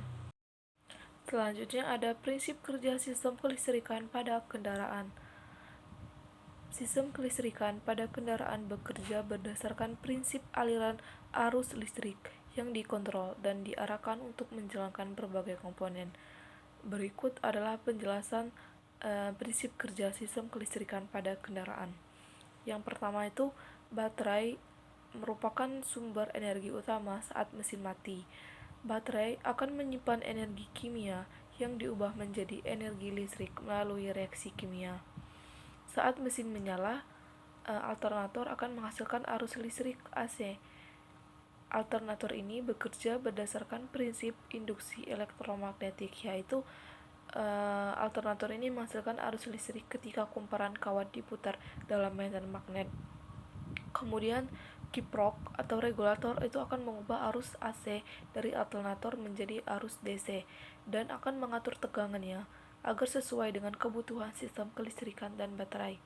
Selanjutnya ada prinsip kerja sistem kelistrikan pada kendaraan. Sistem kelistrikan pada kendaraan bekerja berdasarkan prinsip aliran arus listrik yang dikontrol dan diarahkan untuk menjalankan berbagai komponen. Berikut adalah penjelasan prinsip kerja sistem kelistrikan pada kendaraan. Yang pertama itu, baterai merupakan sumber energi utama saat mesin mati. Baterai akan menyimpan energi kimia yang diubah menjadi energi listrik melalui reaksi kimia. Saat mesin menyala, alternator akan menghasilkan arus listrik AC. Alternator ini bekerja berdasarkan prinsip induksi elektromagnetik, yaitu alternator ini menghasilkan arus listrik ketika kumparan kawat diputar dalam medan magnet. Kemudian kiprok atau regulator itu akan mengubah arus AC dari alternator menjadi arus DC dan akan mengatur tegangannya agar sesuai dengan kebutuhan sistem kelistrikan dan baterai.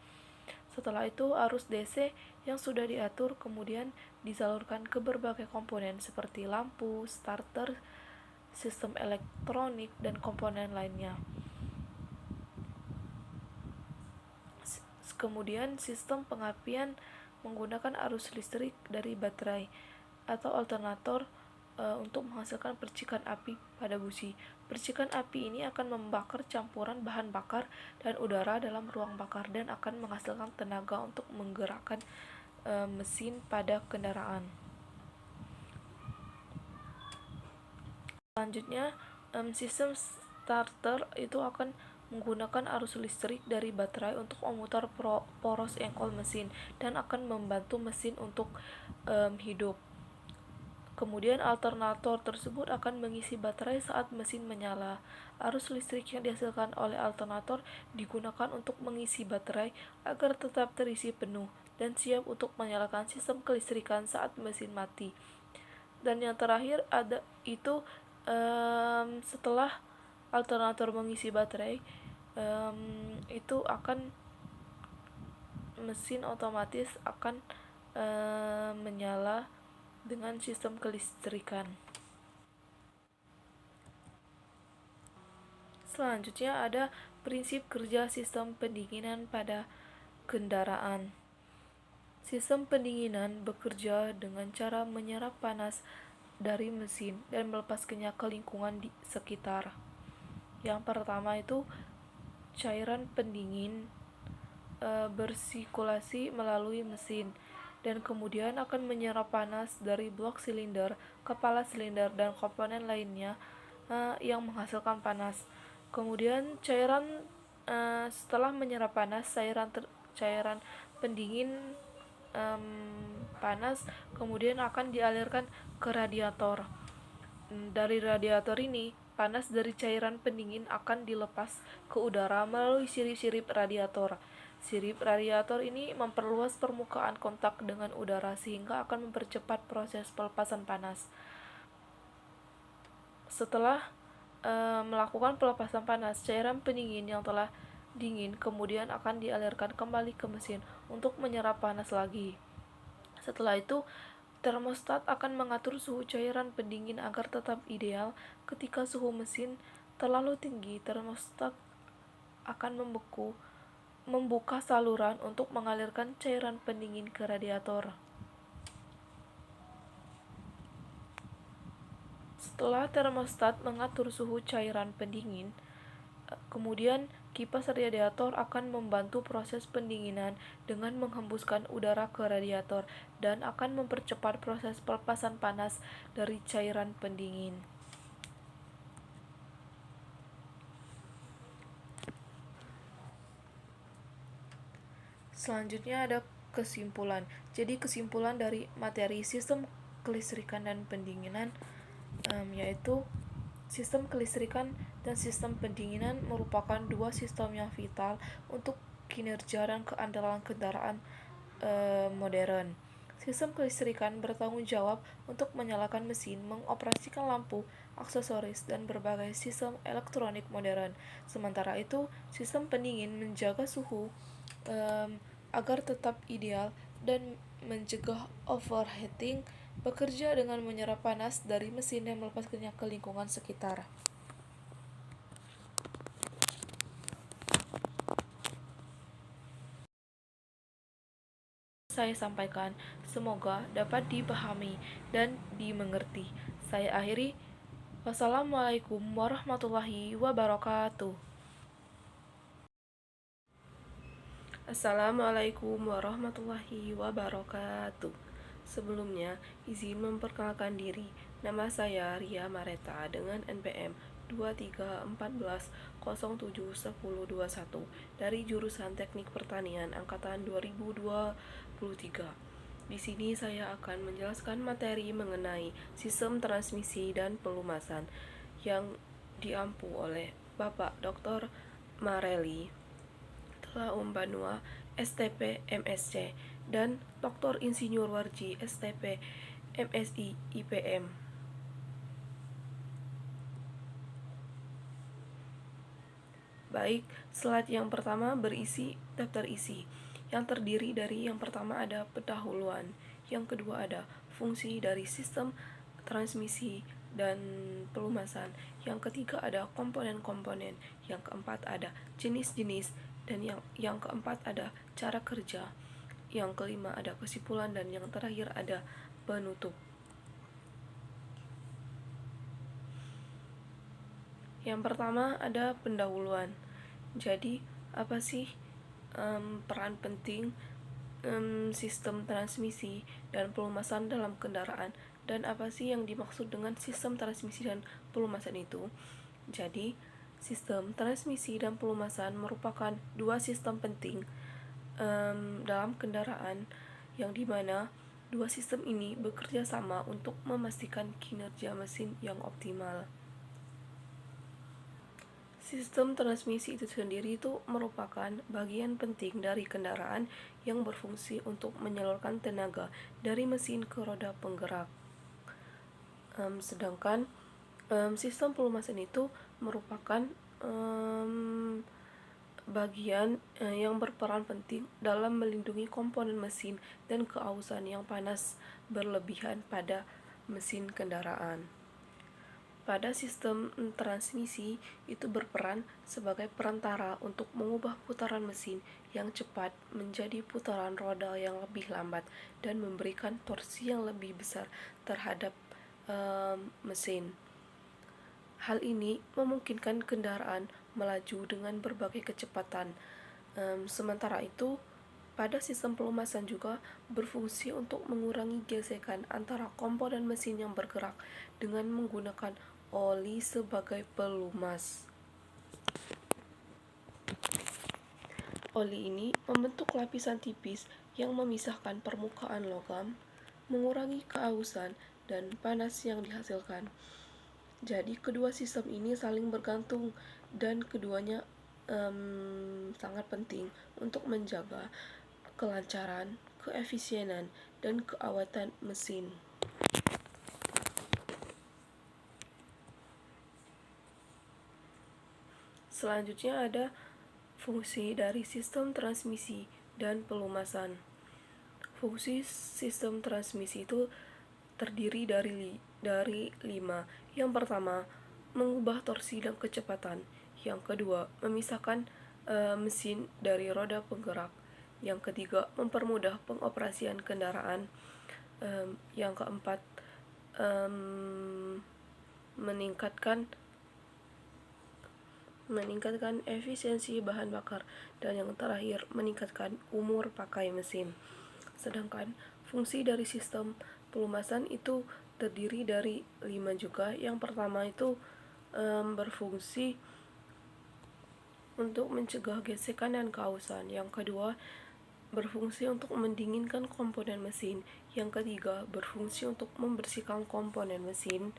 Setelah itu, arus DC yang sudah diatur kemudian disalurkan ke berbagai komponen seperti lampu, starter, sistem elektronik, dan komponen lainnya. Kemudian, sistem pengapian menggunakan arus listrik dari baterai atau alternator untuk menghasilkan percikan api pada busi. Percikan api ini akan membakar campuran bahan bakar dan udara dalam ruang bakar dan akan menghasilkan tenaga untuk menggerakkan mesin pada kendaraan. Selanjutnya, sistem starter itu akan menggunakan arus listrik dari baterai untuk memutar poros engkol mesin dan akan membantu mesin untuk hidup. Kemudian alternator tersebut akan mengisi baterai saat mesin menyala. Arus listrik yang dihasilkan oleh alternator digunakan untuk mengisi baterai agar tetap terisi penuh dan siap untuk menyalakan sistem kelistrikan saat mesin mati. Dan yang terakhir ada itu setelah alternator mengisi baterai, itu akan mesin otomatis akan menyala dengan sistem kelistrikan. Selanjutnya ada prinsip kerja sistem pendinginan pada kendaraan. Sistem pendinginan bekerja dengan cara menyerap panas dari mesin dan melepaskannya ke lingkungan di sekitar. Yang pertama itu cairan pendingin bersirkulasi melalui mesin dan kemudian akan menyerap panas dari blok silinder, kepala silinder, dan komponen lainnya yang menghasilkan panas. Kemudian cairan setelah menyerap panas, cairan pendingin panas kemudian akan dialirkan ke radiator. Dari radiator ini, panas dari cairan pendingin akan dilepas ke udara melalui sirip-sirip radiator. Sirip radiator ini memperluas permukaan kontak dengan udara sehingga akan mempercepat proses pelepasan panas. Setelah melakukan pelepasan panas, cairan pendingin yang telah dingin kemudian akan dialirkan kembali ke mesin untuk menyerap panas lagi. Setelah itu, termostat akan mengatur suhu cairan pendingin agar tetap ideal. Ketika suhu mesin terlalu tinggi, termostat akan membuka saluran untuk mengalirkan cairan pendingin ke radiator. Setelah termostat mengatur suhu cairan pendingin, kemudian kipas radiator akan membantu proses pendinginan dengan menghembuskan udara ke radiator dan akan mempercepat proses pelepasan panas dari cairan pendingin. Selanjutnya ada kesimpulan. Jadi kesimpulan dari materi sistem kelistrikan dan pendinginan yaitu sistem kelistrikan dan sistem pendinginan merupakan dua sistem yang vital untuk kinerja dan keandalan kendaraan modern. Sistem kelistrikan bertanggung jawab untuk menyalakan mesin, mengoperasikan lampu, aksesoris, dan berbagai sistem elektronik modern. Sementara itu, sistem pendingin menjaga suhu agar tetap ideal dan mencegah overheating, bekerja dengan menyerap panas dari mesin dan melepaskannya ke lingkungan sekitar. Saya sampaikan, semoga dapat dipahami dan dimengerti. Saya akhiri. Wassalamualaikum warahmatullahi wabarakatuh. Assalamualaikum warahmatullahi wabarakatuh. Sebelumnya, izin memperkenalkan diri. Nama saya Ria Mareta dengan NPM 2314071021 dari jurusan Teknik Pertanian angkatan 2023. Di sini saya akan menjelaskan materi mengenai sistem transmisi dan pelumasan yang diampu oleh Bapak Dr. Mareli Banua, STP MSc, dan Dr. Insinyur Warji, STP MSI IPM. Baik, slide yang pertama berisi daftar isi, yang terdiri dari yang pertama ada pendahuluan, yang kedua ada fungsi dari sistem transmisi dan pelumasan, yang ketiga ada komponen-komponen, yang keempat ada jenis-jenis, dan yang keempat ada cara kerja, yang kelima ada kesimpulan, dan yang terakhir ada penutup. Yang pertama ada pendahuluan. Jadi apa sih peran penting sistem transmisi dan pelumasan dalam kendaraan, dan apa sih yang dimaksud dengan sistem transmisi dan pelumasan itu? Jadi sistem transmisi dan pelumasan merupakan dua sistem penting dalam kendaraan, yang dimana dua sistem ini bekerja sama untuk memastikan kinerja mesin yang optimal. Sistem transmisi itu sendiri itu merupakan bagian penting dari kendaraan yang berfungsi untuk menyalurkan tenaga dari mesin ke roda penggerak. Sedangkan sistem pelumasan itu merupakan bagian yang berperan penting dalam melindungi komponen mesin dan keausan yang panas berlebihan pada mesin kendaraan. Pada sistem transmisi itu berperan sebagai perantara untuk mengubah putaran mesin yang cepat menjadi putaran roda yang lebih lambat dan memberikan torsi yang lebih besar terhadap mesin. Hal ini memungkinkan kendaraan melaju dengan berbagai kecepatan. Sementara itu, pada sistem pelumasan juga berfungsi untuk mengurangi gesekan antara komponen mesin yang bergerak dengan menggunakan oli sebagai pelumas. Oli ini membentuk lapisan tipis yang memisahkan permukaan logam, mengurangi keausan dan panas yang dihasilkan. Jadi kedua sistem ini saling bergantung dan keduanya sangat penting untuk menjaga kelancaran, keefisienan, dan keawatan mesin. Selanjutnya ada fungsi dari sistem transmisi dan pelumasan. Fungsi sistem transmisi itu terdiri dari 5. Yang pertama, mengubah torsi dan kecepatan. Yang kedua, memisahkan mesin dari roda penggerak. Yang ketiga, mempermudah pengoperasian kendaraan. Yang keempat, meningkatkan efisiensi bahan bakar, dan yang terakhir meningkatkan umur pakai mesin. Sedangkan fungsi dari sistem pelumasan itu terdiri dari 5 juga. Yang pertama itu berfungsi untuk mencegah gesekan dan kausan. Yang kedua, berfungsi untuk mendinginkan komponen mesin. Yang ketiga, berfungsi untuk membersihkan komponen mesin.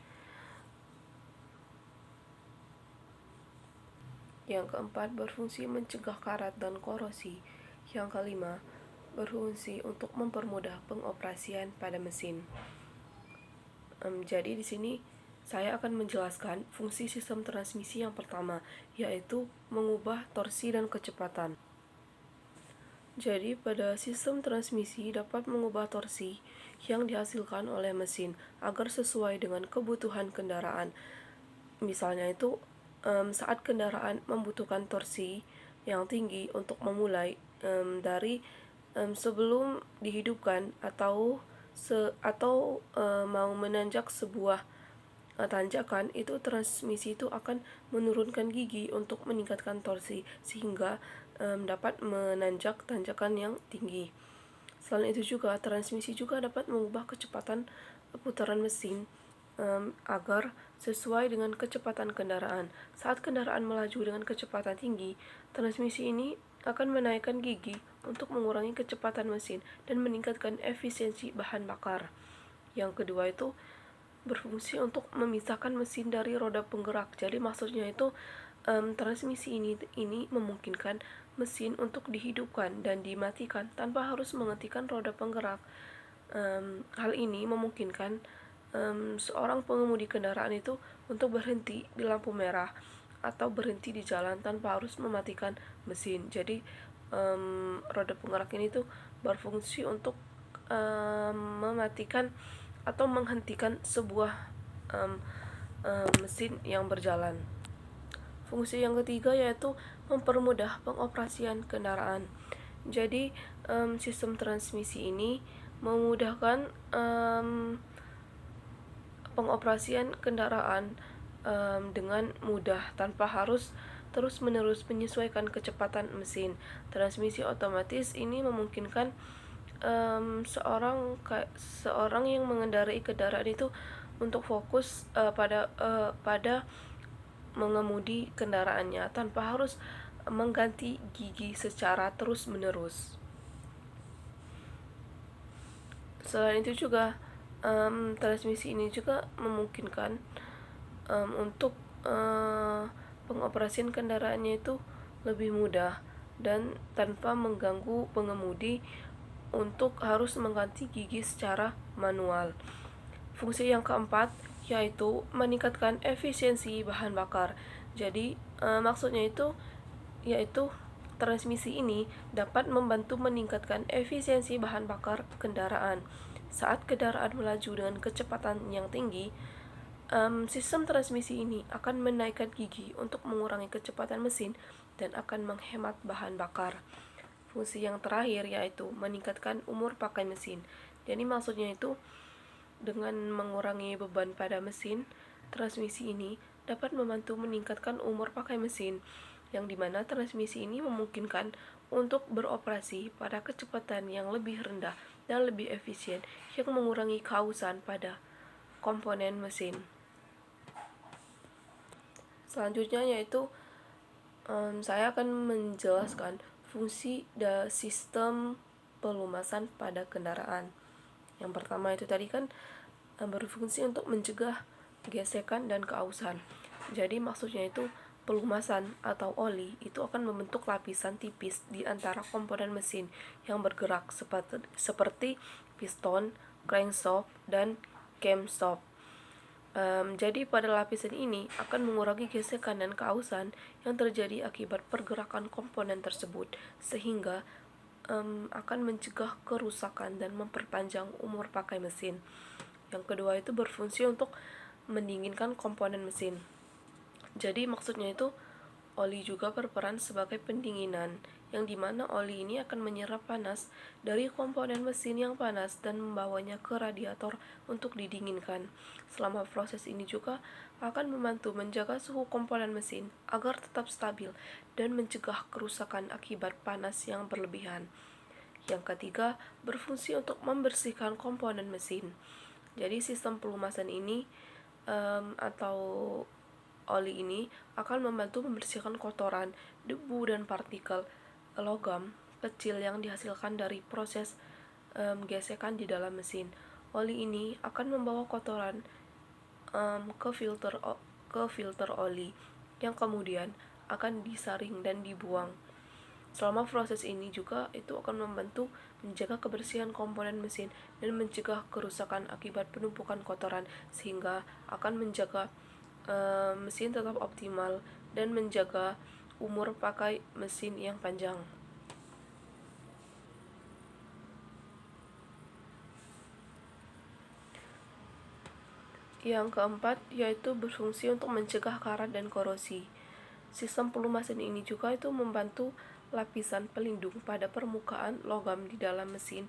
Yang keempat, berfungsi mencegah karat dan korosi. Yang kelima, berfungsi untuk mempermudah pengoperasian pada mesin. Jadi di sini saya akan menjelaskan fungsi sistem transmisi yang pertama, yaitu mengubah torsi dan kecepatan. Jadi pada sistem transmisi dapat mengubah torsi yang dihasilkan oleh mesin agar sesuai dengan kebutuhan kendaraan. Misalnya itu saat kendaraan membutuhkan torsi yang tinggi untuk memulai dari sebelum dihidupkan atau mau menanjak sebuah tanjakan, itu transmisi itu akan menurunkan gigi untuk meningkatkan torsi sehingga dapat menanjak tanjakan yang tinggi. Selain itu juga, transmisi juga dapat mengubah kecepatan putaran mesin agar sesuai dengan kecepatan kendaraan. Saat kendaraan melaju dengan kecepatan tinggi, transmisi ini akan menaikkan gigi untuk mengurangi kecepatan mesin dan meningkatkan efisiensi bahan bakar. Yang kedua itu berfungsi untuk memisahkan mesin dari roda penggerak. Jadi maksudnya itu transmisi ini memungkinkan mesin untuk dihidupkan dan dimatikan tanpa harus menghentikan roda penggerak. Hal ini memungkinkan seorang pengemudi kendaraan itu untuk berhenti di lampu merah atau berhenti di jalan tanpa harus mematikan mesin. Jadi roda penggerak ini tuh berfungsi untuk mematikan atau menghentikan sebuah mesin yang berjalan. Fungsi yang ketiga yaitu mempermudah pengoperasian kendaraan. Jadi sistem transmisi ini memudahkan pengoperasian kendaraan dengan mudah tanpa harus terus-menerus menyesuaikan kecepatan mesin. Transmisi otomatis ini memungkinkan seorang yang mengendarai kendaraan itu untuk fokus pada mengemudi kendaraannya tanpa harus mengganti gigi secara terus-menerus. Selain itu juga transmisi ini juga memungkinkan untuk pengoperasian kendaraannya itu lebih mudah dan tanpa mengganggu pengemudi untuk harus mengganti gigi secara manual. Fungsi yang keempat yaitu meningkatkan efisiensi bahan bakar. Jadi maksudnya itu yaitu transmisi ini dapat membantu meningkatkan efisiensi bahan bakar kendaraan. Saat kendaraan melaju dengan kecepatan yang tinggi, sistem transmisi ini akan menaikkan gigi untuk mengurangi kecepatan mesin dan akan menghemat bahan bakar. Fungsi yang terakhir yaitu meningkatkan umur pakai mesin. Jadi maksudnya itu dengan mengurangi beban pada mesin, transmisi ini dapat membantu meningkatkan umur pakai mesin, yang dimana transmisi ini memungkinkan untuk beroperasi pada kecepatan yang lebih rendah dan lebih efisien, yang mengurangi kausan pada komponen mesin. Selanjutnya yaitu saya akan menjelaskan fungsi dan sistem pelumasan pada kendaraan. Yang pertama itu tadi kan berfungsi untuk mencegah gesekan dan keausan. Jadi maksudnya itu pelumasan atau oli itu akan membentuk lapisan tipis di antara komponen mesin yang bergerak seperti piston, crankshaft, dan camshaft. Jadi pada lapisan ini akan mengurangi gesekan dan keausan yang terjadi akibat pergerakan komponen tersebut, sehingga akan mencegah kerusakan dan memperpanjang umur pakai mesin. Yang kedua itu berfungsi untuk mendinginkan komponen mesin. Jadi maksudnya itu oli juga berperan sebagai pendinginan, yang dimana oli ini akan menyerap panas dari komponen mesin yang panas dan membawanya ke radiator untuk didinginkan. Selama proses ini juga akan membantu menjaga suhu komponen mesin agar tetap stabil dan mencegah kerusakan akibat panas yang berlebihan. Yang ketiga, berfungsi untuk membersihkan komponen mesin. Jadi sistem pelumasan ini atau oli ini akan membantu membersihkan kotoran, debu, dan partikel logam kecil yang dihasilkan dari proses gesekan di dalam mesin. Oli ini akan membawa kotoran ke filter oli yang kemudian akan disaring dan dibuang. Selama proses ini juga itu akan membantu menjaga kebersihan komponen mesin dan mencegah kerusakan akibat penumpukan kotoran, sehingga akan menjaga mesin tetap optimal dan menjaga umur pakai mesin yang panjang. Yang keempat yaitu berfungsi untuk mencegah karat dan korosi. Sistem pelumasan ini juga itu membantu lapisan pelindung pada permukaan logam di dalam mesin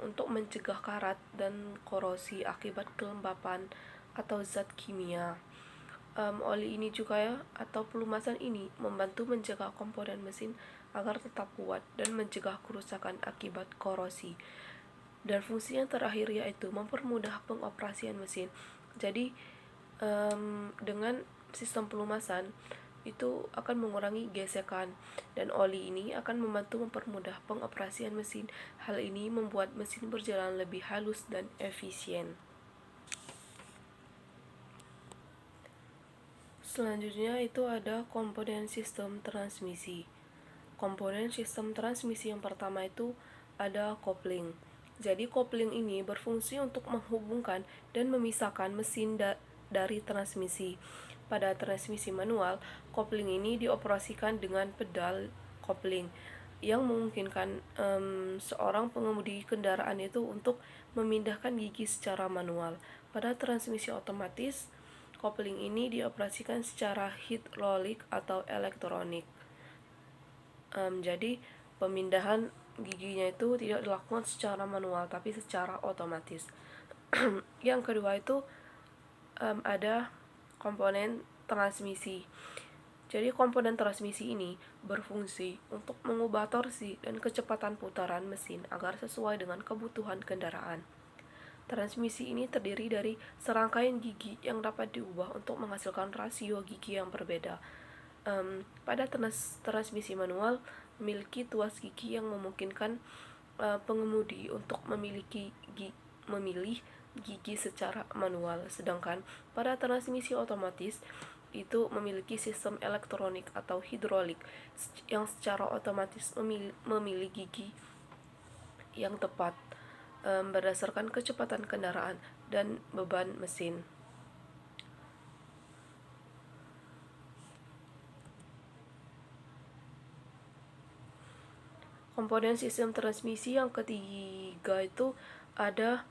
untuk mencegah karat dan korosi akibat kelembapan atau zat kimia. Oli ini juga atau pelumasan ini membantu menjaga komponen mesin agar tetap kuat dan mencegah kerusakan akibat korosi. Dan fungsi yang terakhir yaitu mempermudah pengoperasian mesin. Jadi dengan sistem pelumasan itu akan mengurangi gesekan, dan oli ini akan membantu mempermudah pengoperasian mesin. Hal ini membuat mesin berjalan lebih halus dan efisien. Selanjutnya itu ada komponen sistem transmisi. Komponen sistem transmisi yang pertama itu ada kopling. Jadi kopling ini berfungsi untuk menghubungkan dan memisahkan mesin dari transmisi. Pada transmisi manual, kopling ini dioperasikan dengan pedal kopling yang memungkinkan seorang pengemudi kendaraan itu untuk memindahkan gigi secara manual. Pada transmisi otomatis, kopling ini dioperasikan secara hidrolik atau elektronik. Jadi pemindahan giginya itu tidak dilakukan secara manual tapi secara otomatis. Yang kedua itu ada komponen transmisi. Jadi komponen transmisi ini berfungsi untuk mengubah torsi dan kecepatan putaran mesin agar sesuai dengan kebutuhan kendaraan. Transmisi ini terdiri dari serangkaian gigi yang dapat diubah untuk menghasilkan rasio gigi yang berbeda. Pada transmisi manual memiliki tuas gigi yang memungkinkan pengemudi untuk memilih gigi secara manual, sedangkan pada transmisi otomatis itu memiliki sistem elektronik atau hidrolik yang secara otomatis memilih gigi yang tepat berdasarkan kecepatan kendaraan dan beban mesin. Komponen sistem transmisi yang ketiga itu ada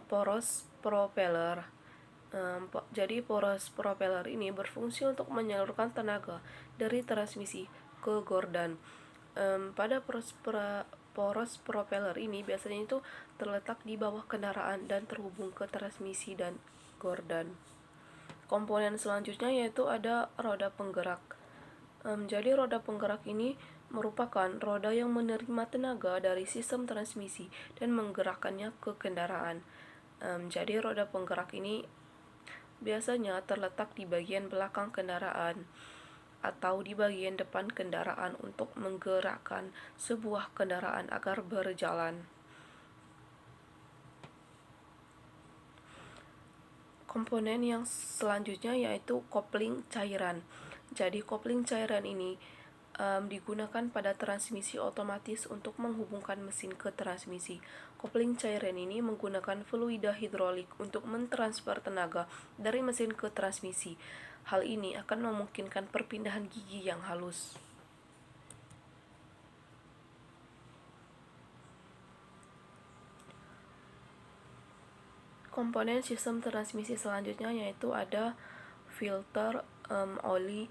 poros propeller. Jadi poros propeller ini berfungsi untuk menyalurkan tenaga dari transmisi ke gordon. Pada poros propeller ini biasanya itu terletak di bawah kendaraan dan terhubung ke transmisi dan gordon. Komponen selanjutnya yaitu ada roda penggerak. Jadi roda penggerak ini merupakan roda yang menerima tenaga dari sistem transmisi dan menggerakkannya ke kendaraan. Jadi roda penggerak ini biasanya terletak di bagian belakang kendaraan atau di bagian depan kendaraan untuk menggerakkan sebuah kendaraan agar berjalan. Komponen yang selanjutnya yaitu kopling cairan. Jadi kopling cairan ini digunakan pada transmisi otomatis untuk menghubungkan mesin ke transmisi. Kopling cairan ini menggunakan fluida hidrolik untuk mentransfer tenaga dari mesin ke transmisi. Hal ini akan memungkinkan perpindahan gigi yang halus. Komponen sistem transmisi selanjutnya yaitu ada filter oli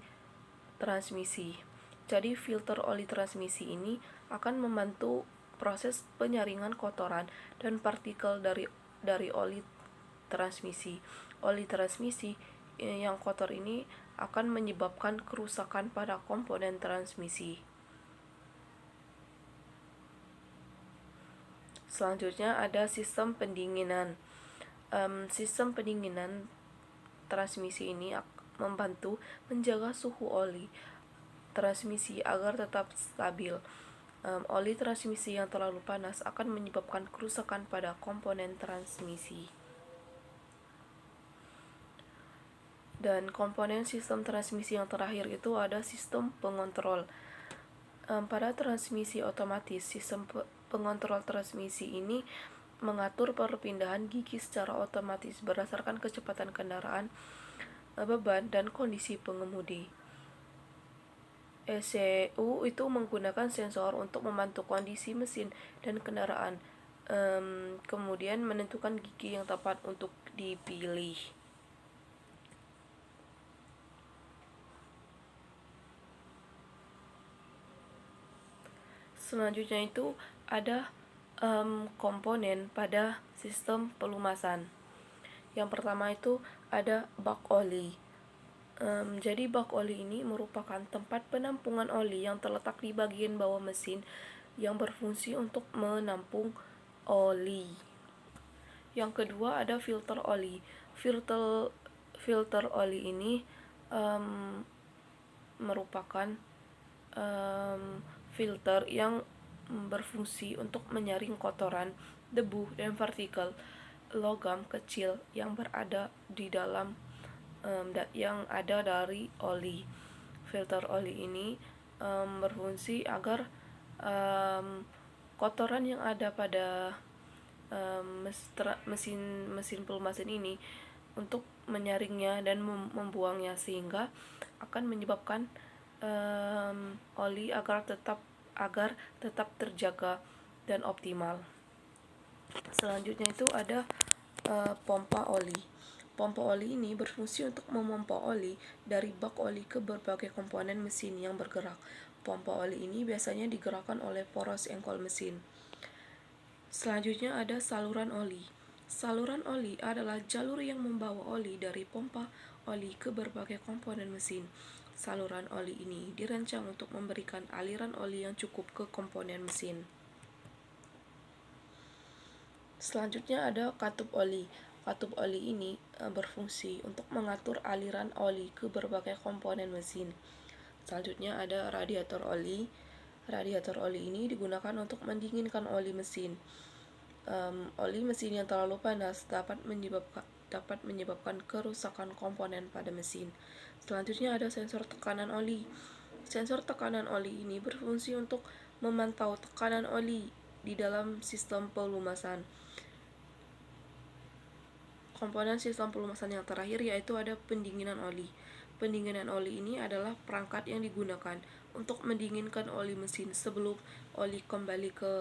transmisi. Jadi filter oli transmisi ini akan membantu proses penyaringan kotoran dan partikel dari oli transmisi. Oli transmisi yang kotor ini akan menyebabkan kerusakan pada komponen transmisi. Selanjutnya ada sistem pendinginan. Sistem pendinginan transmisi ini membantu menjaga suhu oli transmisi agar tetap stabil. Oli transmisi yang terlalu panas akan menyebabkan kerusakan pada komponen transmisi. Dan komponen sistem transmisi yang terakhir itu ada sistem pengontrol. Pada transmisi otomatis, sistem pengontrol transmisi ini mengatur perpindahan gigi secara otomatis berdasarkan kecepatan kendaraan, beban, dan kondisi pengemudi. ECU itu menggunakan sensor untuk memantau kondisi mesin dan kendaraan, kemudian menentukan gigi yang tepat untuk dipilih. Selanjutnya itu ada komponen pada sistem pelumasan. Yang pertama itu ada bak oli. Jadi bak oli ini merupakan tempat penampungan oli yang terletak di bagian bawah mesin yang berfungsi untuk menampung oli. Yang kedua ada filter oli. Filter oli ini merupakan filter yang berfungsi untuk menyaring kotoran, debu, dan partikel logam kecil yang berada di dalam yang ada dari oli. Filter oli ini berfungsi agar kotoran yang ada pada mesin pelumasan ini untuk menyaringnya dan membuangnya, sehingga akan menyebabkan oli agar tetap terjaga dan optimal. Selanjutnya itu ada pompa oli. Pompa oli ini berfungsi untuk memompa oli dari bak oli ke berbagai komponen mesin yang bergerak. Pompa oli ini biasanya digerakkan oleh poros engkol mesin. Selanjutnya ada saluran oli. Saluran oli adalah jalur yang membawa oli dari pompa oli ke berbagai komponen mesin. Saluran oli ini dirancang untuk memberikan aliran oli yang cukup ke komponen mesin. Selanjutnya ada katup oli. Katup oli ini berfungsi untuk mengatur aliran oli ke berbagai komponen mesin. Selanjutnya ada radiator oli. Radiator oli ini digunakan untuk mendinginkan oli mesin. Oli mesin yang terlalu panas dapat menyebabkan kerusakan komponen pada mesin. Selanjutnya ada sensor tekanan oli. Sensor tekanan oli ini berfungsi untuk memantau tekanan oli di dalam sistem pelumasan. Komponen sistem pelumasan yang terakhir yaitu ada pendinginan oli. Pendinginan oli ini adalah perangkat yang digunakan untuk mendinginkan oli mesin sebelum oli kembali ke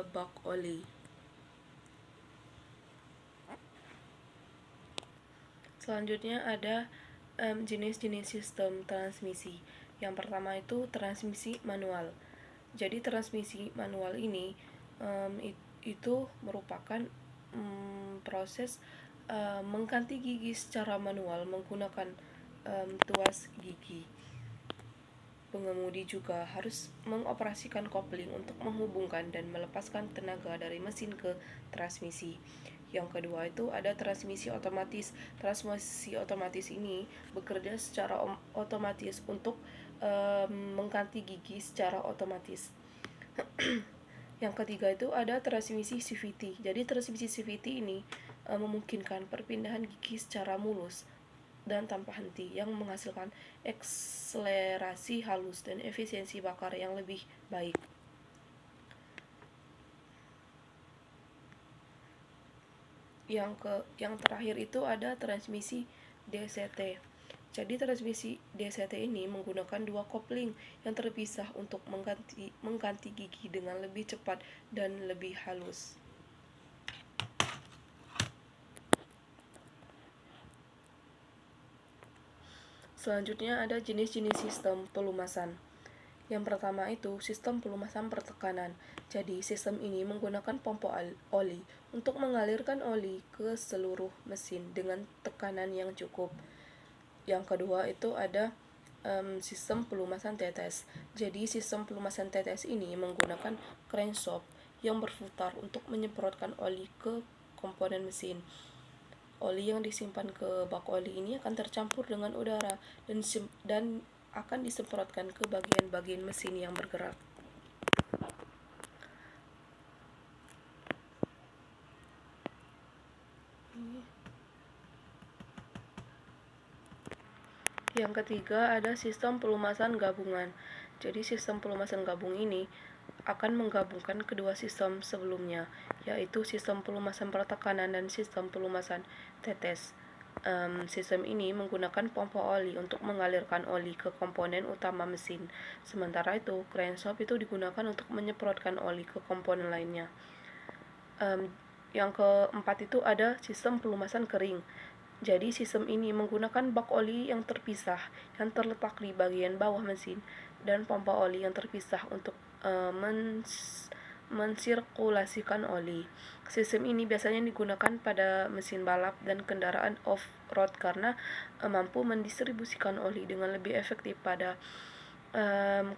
bak oli. Selanjutnya ada jenis-jenis sistem transmisi. Yang pertama itu transmisi manual. Jadi transmisi manual ini itu merupakan proses mengganti gigi secara manual menggunakan tuas gigi. Pengemudi juga harus mengoperasikan kopling untuk menghubungkan dan melepaskan tenaga dari mesin ke transmisi. Yang kedua itu ada transmisi otomatis. Transmisi otomatis ini bekerja secara otomatis untuk mengganti gigi secara otomatis. Yang ketiga itu ada transmisi CVT. Jadi transmisi CVT ini memungkinkan perpindahan gigi secara mulus dan tanpa henti, yang menghasilkan akselerasi halus dan efisiensi bakar yang lebih baik. Yang terakhir itu ada transmisi DCT. Jadi transmisi DCT ini menggunakan dua kopling yang terpisah untuk mengganti gigi dengan lebih cepat dan lebih halus. Selanjutnya ada jenis-jenis sistem pelumasan. Yang pertama itu sistem pelumasan pertekanan. Jadi sistem ini menggunakan pompa oli untuk mengalirkan oli ke seluruh mesin dengan tekanan yang cukup. Yang kedua itu ada sistem pelumasan tetes. Jadi sistem pelumasan tetes ini menggunakan crankshaft yang berputar untuk menyemprotkan oli ke komponen mesin. Oli yang disimpan ke bak oli ini akan tercampur dengan udara dan akan disemprotkan ke bagian-bagian mesin yang bergerak. Yang ketiga ada sistem pelumasan gabungan. Jadi sistem pelumasan gabung ini akan menggabungkan kedua sistem sebelumnya, yaitu sistem pelumasan pertekanan dan sistem pelumasan tetes. Sistem ini menggunakan pompa oli untuk mengalirkan oli ke komponen utama mesin. Sementara itu, crankshaft itu digunakan untuk menyemprotkan oli ke komponen lainnya. Yang keempat itu ada sistem pelumasan kering. Jadi sistem ini menggunakan bak oli yang terpisah yang terletak di bagian bawah mesin dan pompa oli yang terpisah untuk mensirkulasikan oli. Sistem ini biasanya digunakan pada mesin balap dan kendaraan off-road karena mampu mendistribusikan oli dengan lebih efektif pada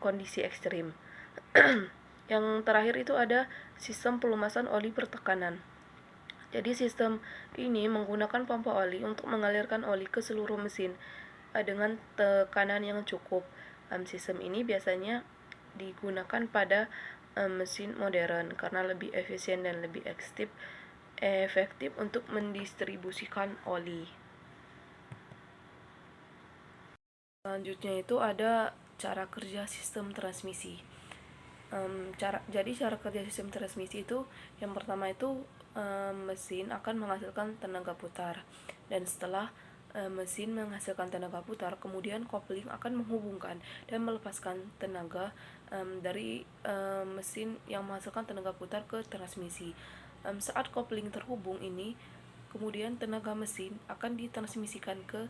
kondisi ekstrim. Yang terakhir itu ada sistem pelumasan oli bertekanan. Jadi sistem ini menggunakan pompa oli untuk mengalirkan oli ke seluruh mesin dengan tekanan yang cukup. Sistem ini biasanya digunakan pada mesin modern karena lebih efisien dan lebih efektif untuk mendistribusikan oli. Selanjutnya itu ada cara kerja sistem transmisi. Jadi cara kerja sistem transmisi itu yang pertama itu mesin akan menghasilkan tenaga putar, dan setelah mesin menghasilkan tenaga putar, kemudian kopling akan menghubungkan dan melepaskan tenaga dari mesin yang menghasilkan tenaga putar ke transmisi. Saat kopling terhubung ini, kemudian tenaga mesin akan ditransmisikan ke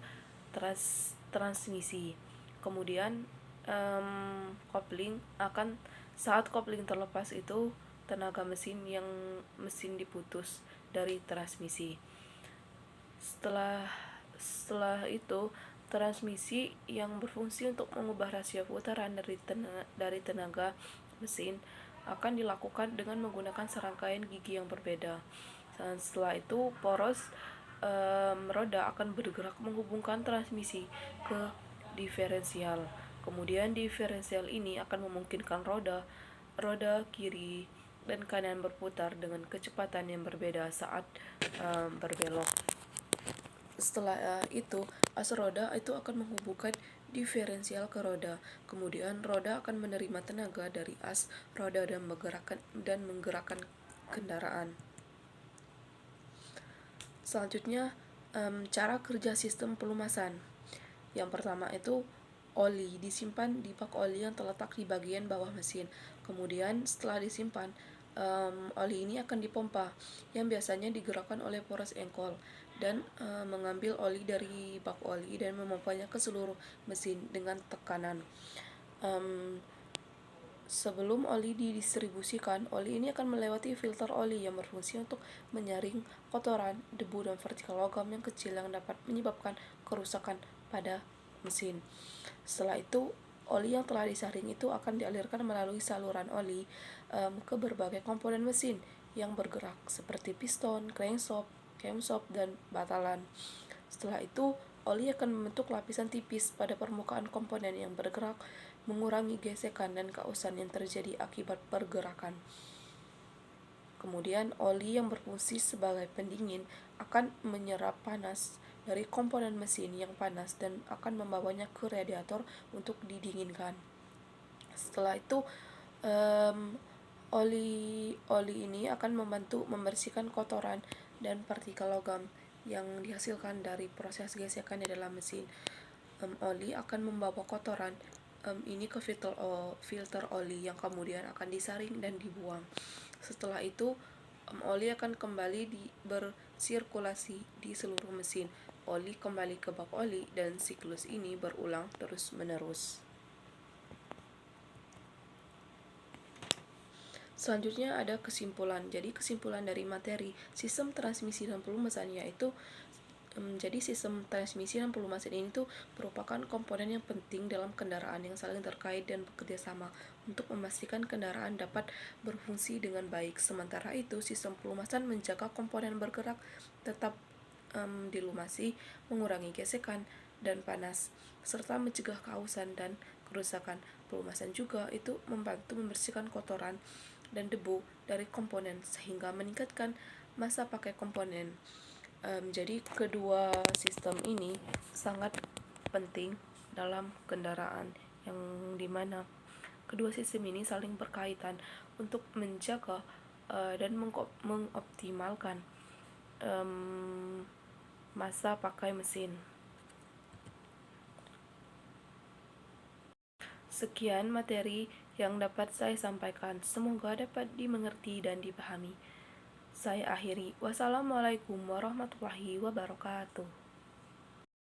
transmisi. Kemudian saat kopling terlepas itu tenaga mesin diputus dari transmisi. Setelah itu transmisi yang berfungsi untuk mengubah rasio putaran dari tenaga mesin akan dilakukan dengan menggunakan serangkaian gigi yang berbeda. Setelah itu poros roda akan bergerak menghubungkan transmisi ke diferensial. Kemudian diferensial ini akan memungkinkan roda kiri dan kanan berputar dengan kecepatan yang berbeda saat berbelok. Setelah itu, as roda itu akan menghubungkan diferensial ke roda. Kemudian roda akan menerima tenaga dari as roda dan menggerakkan kendaraan. Selanjutnya, cara kerja sistem pelumasan. Yang pertama itu oli disimpan di bak oli yang terletak di bagian bawah mesin. Kemudian setelah disimpan, oli ini akan dipompa yang biasanya digerakkan oleh poros engkol dan mengambil oli dari bak oli dan memompanya ke seluruh mesin dengan tekanan. Sebelum oli didistribusikan, oli ini akan melewati filter oli yang berfungsi untuk menyaring kotoran, debu, dan partikel logam yang kecil yang dapat menyebabkan kerusakan pada mesin. Setelah itu, oli yang telah disaring itu akan dialirkan melalui saluran oli ke berbagai komponen mesin yang bergerak seperti piston, crankshaft, camshaft, dan batalan. Setelah itu, oli akan membentuk lapisan tipis pada permukaan komponen yang bergerak, mengurangi gesekan dan kausan yang terjadi akibat pergerakan. Kemudian oli yang berfungsi sebagai pendingin akan menyerap panas dari komponen mesin yang panas dan akan membawanya ke radiator untuk didinginkan. Setelah itu oli ini akan membantu membersihkan kotoran dan partikel logam yang dihasilkan dari proses gesekan di dalam mesin. Oli akan membawa kotoran ini ke filter oli yang kemudian akan disaring dan dibuang. Setelah itu oli akan kembali bersirkulasi di seluruh mesin. Oli kembali ke bak oli dan siklus ini berulang terus-menerus. Selanjutnya ada kesimpulan. Jadi kesimpulan dari materi sistem transmisi dan pelumasan yaitu jadi sistem transmisi dan pelumasan ini tuh merupakan komponen yang penting dalam kendaraan yang saling terkait dan bekerja sama untuk memastikan kendaraan dapat berfungsi dengan baik. Sementara itu, sistem pelumasan menjaga komponen bergerak tetap dilumasi, mengurangi gesekan dan panas, serta mencegah kehausan dan kerusakan. Pelumasan juga itu membantu membersihkan kotoran dan debu dari komponen sehingga meningkatkan masa pakai komponen. Jadi kedua sistem ini sangat penting dalam kendaraan yang dimana kedua sistem ini saling berkaitan untuk menjaga dan mengoptimalkan masa pakai mesin. Sekian materi yang dapat saya sampaikan. Semoga dapat dimengerti dan dipahami. Saya akhiri. Wassalamualaikum warahmatullahi wabarakatuh.